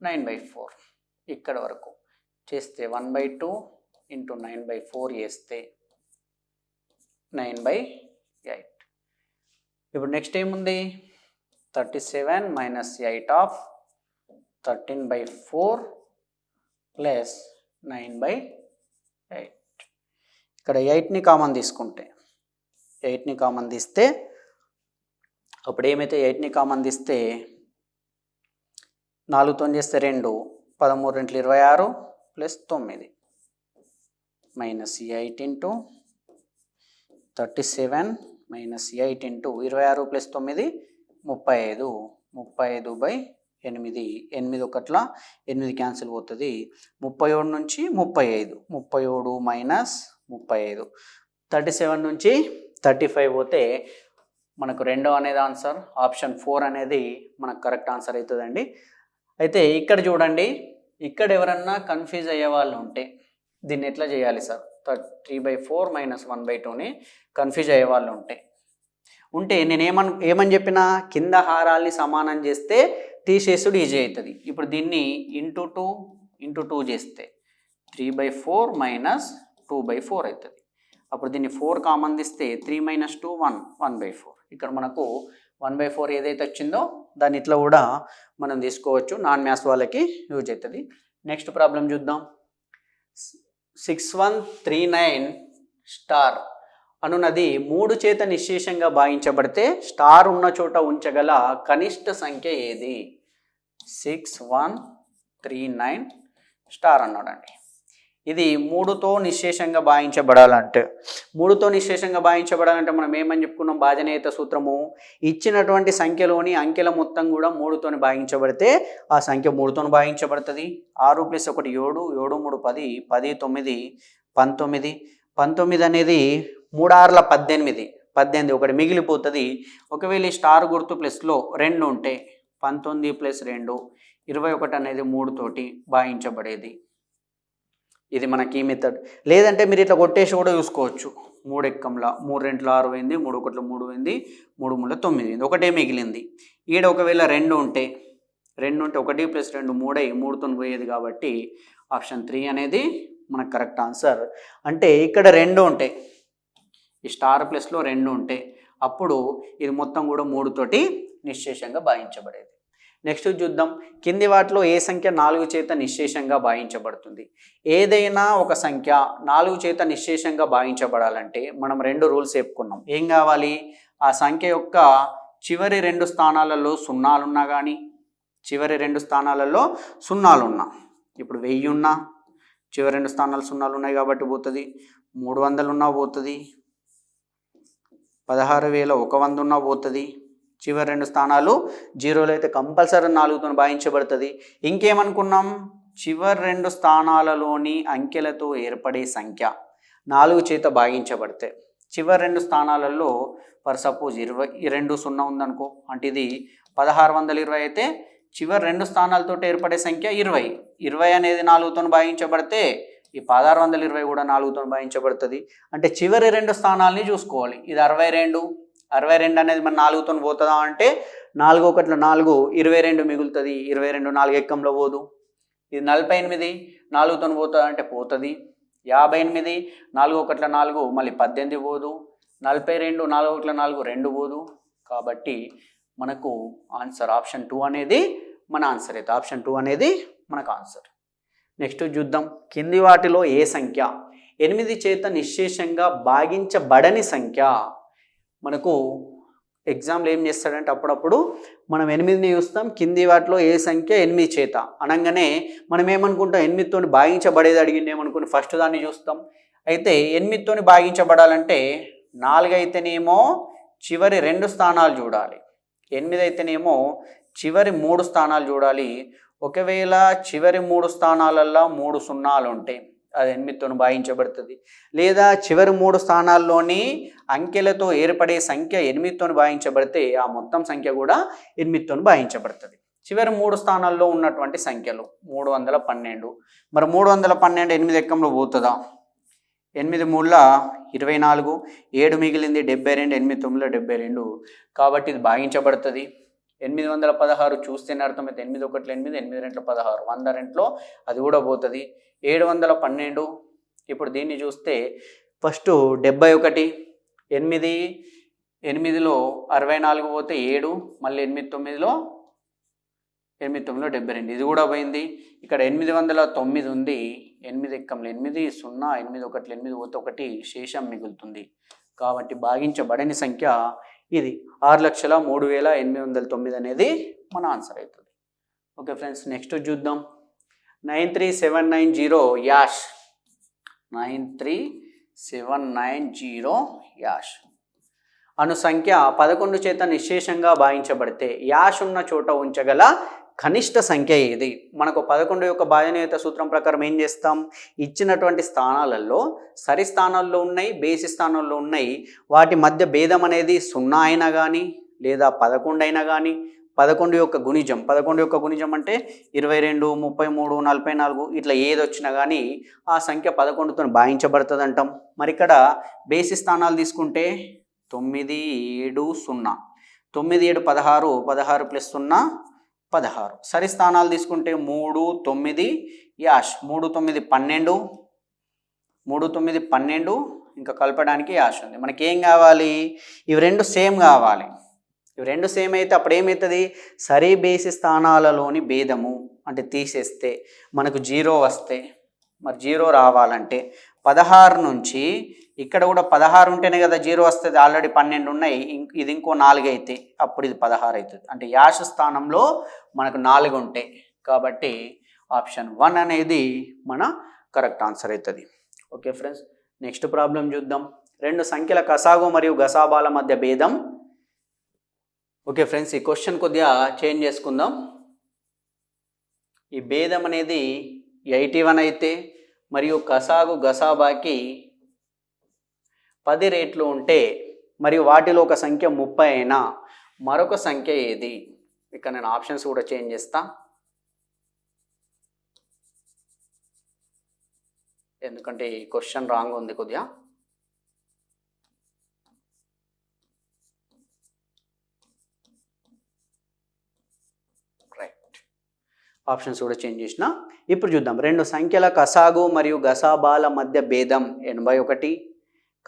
9/4 ఇక్కడ వరకు చేస్తే 1/2 ఇంటూ 9/4 చేస్తే 9/8. ఇప్పుడు నెక్స్ట్ ఏముంది? 37 మైనస్ 8 ఆఫ్ 13/4 ప్లస్ 9/8. ఇక్కడ 8ని కామన్ తీసుకుంటే 8ని కామన్ తీస్తే అప్పుడు ఏమైతే 8ని కామన్ తీస్తే 4తో చేస్తే 2, 13 2 26 plus 9 minus 8 into 37 minus 8 into 26 plus 9 35 35/8 8 ఒకట్ల 8 క్యాన్సిల్ పోతుంది 37 నుంచి 35 37 మైనస్ 35 37 నుంచి 35 పోతే మనకు రెండో అనేది ఆన్సర్ ఆప్షన్ 4 అనేది మనకు కరెక్ట్ ఆన్సర్ అవుతుందండి. అయితే ఇక్కడ చూడండి, ఇక్కడ ఎవరన్నా కన్ఫ్యూజ్ అయ్యే వాళ్ళు ఉంటే దీన్ని ఎట్లా చేయాలి సార్ 3/4 మైనస్ 1/2ని కన్ఫ్యూజ్ అయ్యే వాళ్ళు ఉంటే నేను ఏమని చెప్పినా కింద హారాల్ని సమానం చేస్తే తీసేసుడు ఈజీ అవుతుంది. ఇప్పుడు దీన్ని ఇంటూ 2 చేస్తే 3/4 మైనస్ 2/4 అవుతుంది. అప్పుడు దీన్ని 4 కామన్ తీస్తే 3 మైనస్ 2 1/4. ఇక్కడ మనకు 1/4 ఏదైతే వచ్చిందో దాన్ని ఇట్లా కూడా మనం తీసుకోవచ్చు. నాన్ మ్యాథ్స్ వాళ్ళకి యూజ్ అవుతుంది. నెక్స్ట్ ప్రాబ్లం చూద్దాం. 6139 స్టార్ అనున్నది 3 చేత నిశ్శేషంగా భాగించబడితే స్టార్ ఉన్న చోట ఉంచగల కనిష్ట సంఖ్య ఏది? 6139 స్టార్ అన్నాడండి. ఇది 3తో నిశ్శేషంగా భాగించబడాలంటే 3తో నిశ్శేషంగా భాగించబడాలంటే మనం ఏమని చెప్పుకున్నాం? భాజనీయత సూత్రము. ఇచ్చినటువంటి సంఖ్యలోని అంకెల మొత్తం కూడా 3తోని భాగించబడితే ఆ సంఖ్య 3తోని భాగించబడుతుంది. 6 + 1 7 7 3 10 10 9 19 19 అనేది 3 6ల 18 18 ఒకటి మిగిలిపోతుంది. ఒకవేళ ఈ స్టార్ గుర్తు ప్లస్లో 2 ఉంటే 19 + 2 21 అనేది 3తోటి భాగించబడేది. ఇది మనకి ఈ మెథడ్. లేదంటే మీరు ఇట్లా కొట్టేసి కూడా చూసుకోవచ్చు. 3 ఎక్కంలా 3 2 6 అయింది, 3 1 3 అయింది, 3 3 9 అయింది, ఒకటే మిగిలింది. ఈడ ఒకవేళ 2 ఉంటే 1 + 2 3 3తో పోయేది కాబట్టి ఆప్షన్ 3 అనేది మనకు కరెక్ట్ ఆన్సర్. అంటే ఇక్కడ 2 ఉంటాయి, ఈ స్టార్ ప్లస్లో 2 ఉంటే అప్పుడు ఇది మొత్తం కూడా 3తోటి నిశ్శేషంగా భాగించబడేది. నెక్స్ట్ చూద్దాం. కింది వాటిలో ఏ సంఖ్య 4 చేత నిశ్శేషంగా భాగించబడుతుంది? ఏదైనా ఒక సంఖ్య 4 చేత నిశ్శేషంగా భాగించబడాలంటే మనం 2 రూల్స్ చెప్పుకున్నాం. ఏం కావాలి? ఆ సంఖ్య యొక్క చివరి 2 స్థానాలలో సున్నాలున్నా కానీ, చివరి 2 స్థానాలలో సున్నాలున్నా, ఇప్పుడు 1000 ఉన్నా చివరి 2 స్థానాలు సున్నాలు ఉన్నాయి కాబట్టి పోతుంది. 300 ఉన్నా పోతుంది. 16,100 ఉన్నా పోతుంది. చివరి 2 స్థానాలు జీరోలు అయితే కంపల్సరీ 4తో భాగించబడుతుంది. ఇంకేమనుకున్నాం? చివరి 2 స్థానాలలోని అంకెలతో ఏర్పడే సంఖ్య 4 చేత భాగించబడితే చివరి 2 స్థానాలలో ఫర్ సపోజ్ 22 0 ఉందనుకో, అంటే ఇది 1620 అయితే చివరి 2 స్థానాలతో ఏర్పడే సంఖ్య 20. 20 అనేది 4తో భాగించబడితే ఈ 1620 కూడా 4తో భాగించబడుతుంది. అంటే చివరి 2 స్థానాలని చూసుకోవాలి. ఇది 62 అనేది మన 4తో పోతుందా అంటే 4 1 4 22 మిగులుతుంది. 22 4 ఎక్కంలో పోదు. ఇది 48 4తో పోతుందా అంటే పోతుంది. 58 4 1 4 మళ్ళీ 18 పోదు. 42 4 1 4 2 పోదు. కాబట్టి మనకు ఆన్సర్ ఆప్షన్ 2 అనేది మన ఆన్సర్ అయితే ఆప్షన్ 2 అనేది మనకు ఆన్సర్. నెక్స్ట్ చూద్దాం. కింది వాటిలో ఏ సంఖ్య 8 చేత నిశ్శేషంగా భాగించబడని సంఖ్య? మనకు ఎగ్జామ్లో ఏం చేస్తాడంటే అప్పుడప్పుడు మనం 8ని చూస్తాం, కింది వాటిలో ఏ సంఖ్య 8 చేత అనగానే మనం ఏమనుకుంటాం? 8తో భాగించబడేది అడిగింది ఏమనుకుని ఫస్ట్ దాన్ని చూస్తాం. అయితే 8తో భాగించబడాలంటే 4 అయితేనేమో చివరి 2 స్థానాలు చూడాలి, 8 అయితేనేమో చివరి 3 స్థానాలు చూడాలి. ఒకవేళ చివరి 3 స్థానాలల్లో 3 సున్నాలు ఉంటాయి, అది 8తో భాగించబడుతుంది. లేదా చివరి 3 స్థానాల్లోని అంకెలతో ఏర్పడే సంఖ్య 8తో భాగించబడితే ఆ మొత్తం సంఖ్య కూడా 8తో భాగించబడుతుంది. చివరి 3 స్థానాల్లో ఉన్నటువంటి సంఖ్యలు 312. మరి 312 8 ఎక్కంలో పోతుందా? 8 3 24, 7 మిగిలింది 72, 8 9 72. కాబట్టి ఇది భాగించబడుతుంది. 816 చూస్తేనే అర్థమైతే 8 1 8 8 2 16 100 2లో అది కూడా పోతుంది. 712. ఇప్పుడు దీన్ని చూస్తే ఫస్ట్ 71 8 8లో 64 పోతే 7, మళ్ళీ 8 9లో 72 ఇది కూడా పోయింది. ఇక్కడ 809 ఉంది, 8 ఎక్కములు 8, 0, 8 ఒకట్లు 8 పోతే 1 శేషం మిగులుతుంది. కాబట్టి భాగించబడని సంఖ్య ఇది 6,03,809 అనేది మన ఆన్సర్ అవుతుంది. ఓకే ఫ్రెండ్స్, నెక్స్ట్ చూద్దాం. 93790 యాష్ 93790 యాష్ అను సంఖ్య 11 చేత నిశ్శేషంగా భాగించబడితే యాష్ ఉన్న చోట ఉంచగల కనిష్ట సంఖ్య ఏది? మనకు 11 యొక్క భాజనీయత సూత్రం ప్రకారం ఏం చేస్తాం? ఇచ్చినటువంటి స్థానాలలో సరి స్థానాల్లో ఉన్నాయి, బేసి స్థానాల్లో ఉన్నాయి, వాటి మధ్య భేదం అనేది 0 అయినా కానీ లేదా 11 అయినా కానీ 11 యొక్క గుణిజం అంటే 22, 33, 44 ఇట్లా ఏది వచ్చినా కానీ ఆ సంఖ్య 11తో భాగించబడుతుంది అంటాం. మరి ఇక్కడ బేసి స్థానాలు తీసుకుంటే 9, 7, 0, 9, 7, 16, 16 + 0 16. సరి స్థానాలు తీసుకుంటే 3, 9 యాష్ 3, 9, 12 3, 9, 12 ఇంకా కలపడానికి యాష్ ఉంది. మనకి ఏం కావాలి? ఇవి రెండు సేమ్ కావాలి. ఇవి రెండు సేమ్ అయితే అప్పుడు ఏమవుతుంది? సరి బేసి స్థానాలలోని భేదము అంటే తీసేస్తే మనకు 0 వస్తే, మరి 0 రావాలంటే 16 నుంచి ఇక్కడ కూడా 16 ఉంటేనే కదా 0 వస్తుంది. ఆల్రెడీ 12 ఉన్నాయి, ఇది ఇంకో 4 అయితే అప్పుడు ఇది 16 అవుతుంది. అంటే యాష్ స్థానంలో మనకు 4 ఉంటాయి. కాబట్టి ఆప్షన్ 1 అనేది మన కరెక్ట్ ఆన్సర్ అవుతుంది. ఓకే ఫ్రెండ్స్, నెక్స్ట్ ప్రాబ్లం చూద్దాం. 2 సంఖ్యల కసాగు మరియు గసాబాల మధ్య భేదం. ఓకే ఫ్రెండ్స్, ఈ క్వశ్చన్ కొద్దిగా చేంజ్ చేసుకుందాం. ఈ భేదం అనేది 81 అయితే మరియు కసాగు గసాబాకి 10 రేట్లు ఉంటే మరియు వాటిలో ఒక సంఖ్య 30 అయినా మరొక సంఖ్య ఏది? ఇక్కడ నేను ఆప్షన్స్ కూడా చేంజ్ చేస్తా, ఎందుకంటే ఈ క్వశ్చన్ రాంగ్ ఉంది కొద్దిగా. ఆప్షన్స్ కూడా చేంజ్ చేసిన. ఇప్పుడు చూద్దాం. 2 సంఖ్యల కసాగు మరియు గసాబాల మధ్య భేదం 81,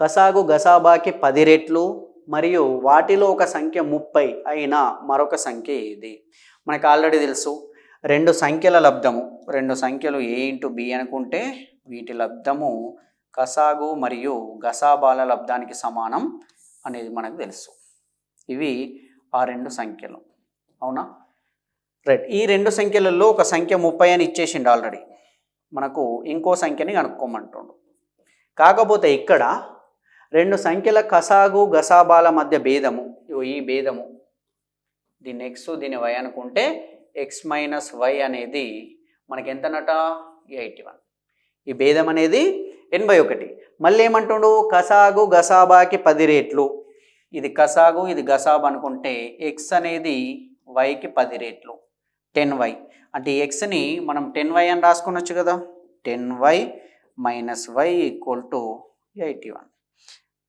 కసాగు గసాబాకి 10 రెట్లు మరియు వాటిలో ఒక సంఖ్య 30 అయినా మరొక సంఖ్య ఏది? మనకు ఆల్రెడీ తెలుసు 2 సంఖ్యల లబ్ధము, 2 సంఖ్యలు a ఇంటూ b అనుకుంటే వీటి లబ్ధము కసాగు మరియు గసాబాల లబ్ధానికి సమానం అనేది మనకు తెలుసు. ఇవి ఆ 2 సంఖ్యలు, అవునా? రైట్. ఈ 2 సంఖ్యలలో ఒక సంఖ్య 30 అని ఇచ్చేసిండు ఆల్రెడీ. మనకు ఇంకో సంఖ్యని కనుక్కోమంటుండు. కాకపోతే ఇక్కడ 2 సంఖ్యల కసాగు గసాబాల మధ్య భేదము, ఈ భేదము దీన్ని x దీన్ని y అనుకుంటే x - y అనేది మనకి ఎంతనట? 81. ఈ భేదం అనేది 81. మళ్ళీ ఏమంటుండు? కసాగు గసాబాకి 10 రేట్లు. ఇది కసాగు ఇది గసాబు అనుకుంటే x అనేది yకి 10 రేట్లు 10y. అంటే xని మనం 10y అని రాసుకొనొచ్చు కదా. 10y - y = 81.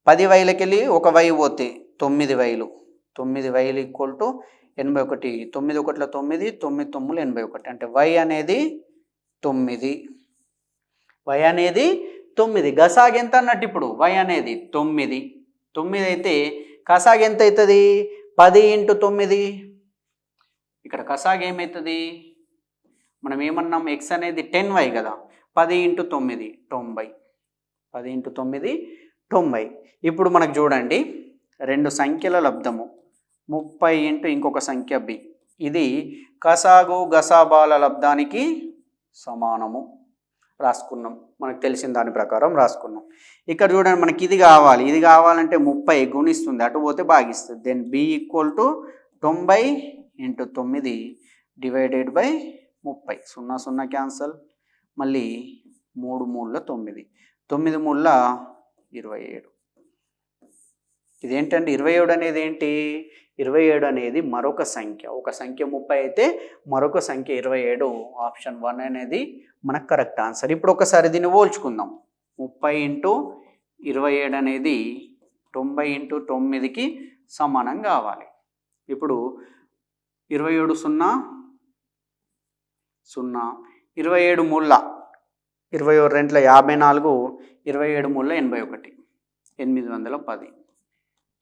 10 వైలకి వెళ్ళి ఒక y పోతే 9 వైలు, 9 వైలు = 81. 9 1 9, 9 9 81. అంటే y అనేది 9. y అనేది 9. గసాగ్ ఎంత అన్నట్టు? ఇప్పుడు y అనేది 9. 9 అయితే కసాగ్ ఎంత అవుతుంది? 10 × 9. ఇక్కడ కసాగ్ ఏమవుతుంది? మనం ఏమన్నాం? x అనేది 10y కదా. 10 × 9 90. 10 × 9 90. ఇప్పుడు మనకు చూడండి 2 సంఖ్యల లబ్ధము 30 × ఇంకొక సంఖ్య b. ఇది కసాగు గసాబాల లబ్ధానికి సమానము రాసుకున్నాం. మనకు తెలిసిన దాని ప్రకారం రాసుకున్నాం. ఇక్కడ చూడండి మనకి ఇది కావాలి. ఇది కావాలంటే 30 గుణిస్తుంది, అటు పోతే భాగిస్తుంది. Then b = 90 × 9 / 30. 0 0 క్యాన్సల్. మళ్ళీ 3 3 9, 9 3 27. ఇదేంటంటే 27 అనేది ఏంటి? 27 అనేది మరొక సంఖ్య. ఒక సంఖ్య 30 అయితే మరొక సంఖ్య 27. ఆప్షన్ 1 అనేది మనకు కరెక్ట్ ఆన్సర్. ఇప్పుడు ఒకసారి దీన్ని పోల్చుకుందాం. 30 × 27 అనేది 90 × 9కి సమానం కావాలి. ఇప్పుడు 27 0 0, 27 3 21 2 54, 27 3 81, 810.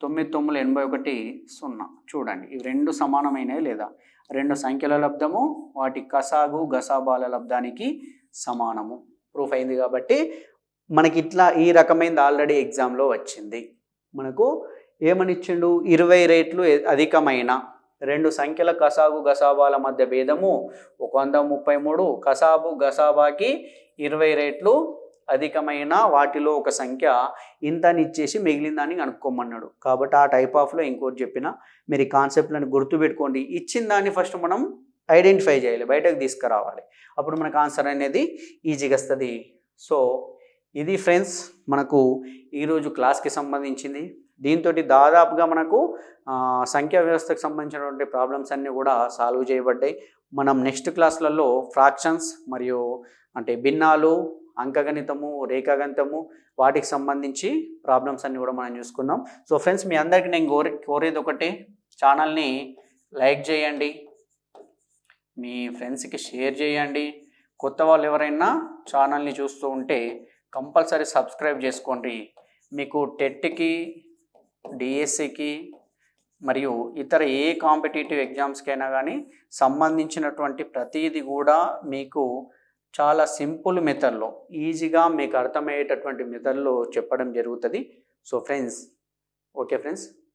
9 9 81 0. చూడండి ఇవి 2 సమానమైనవి లేదా? 2 సంఖ్యల లబ్ధము వాటి కసాగు గసాబాల లబ్ధానికి సమానము. ప్రూఫ్ అయింది కాబట్టి మనకి ఇట్లా ఈ రకమైనది ఆల్రెడీ ఎగ్జామ్లో వచ్చింది. మనకు ఏమని ఇచ్చిండు, 20 రేట్లు అధికమైన రెండు సంఖ్యల కసాగు గసాబాల మధ్య భేదము 133, కసాబు గసాబాకి 20 రేట్లు అధికమైన వాటిలో ఒక సంఖ్య ఇంతని ఇచ్చేసి మిగిలిన దాన్ని కనుక్కోమన్నాడు. కాబట్టి ఆ టైప్ ఆఫ్లో ఇంకోటి చెప్పిన మీరు ఈ కాన్సెప్ట్లను గుర్తుపెట్టుకోండి. ఇచ్చిన దాన్ని ఫస్ట్ మనం ఐడెంటిఫై చేయాలి, బయటకు తీసుకురావాలి, అప్పుడు మనకు ఆన్సర్ అనేది ఈజీగా వస్తుంది. సో ఇది ఫ్రెండ్స్ మనకు ఈరోజు క్లాస్కి సంబంధించింది. దీంతో దాదాపుగా మనకు సంఖ్యా వ్యవస్థకు సంబంధించినటువంటి ప్రాబ్లమ్స్ అన్నీ కూడా సాల్వ్ చేయబడ్డాయి. మనం నెక్స్ట్ క్లాస్లలో ఫ్రాక్షన్స్ మరియు అంటే భిన్నాలు, అంకగణితము, రేఖాగణితము వాటికి సంబంధించి ప్రాబ్లమ్స్ అన్నీ కూడా మనం చూసుకుందాం. సో ఫ్రెండ్స్ మీ అందరికీ నేను కోరేది ఒకటే, ఛానల్ని లైక్ చేయండి, మీ ఫ్రెండ్స్కి షేర్ చేయండి. కొత్త వాళ్ళు ఎవరైనా ఛానల్ని చూస్తూ ఉంటే కంపల్సరీ సబ్స్క్రైబ్ చేసుకోండి. మీకు టెట్కి, డిఎస్సికి మరియు ఇతర ఏ కాంపిటేటివ్ ఎగ్జామ్స్కైనా కానీ సంబంధించినటువంటి ప్రతిదీ కూడా మీకు చాలా సింపుల్ మెథడ్లో ఈజీగా మీకు అర్థమయ్యేటటువంటి మెథడ్లో చెప్పడం జరుగుతుంది. So friends, okay friends.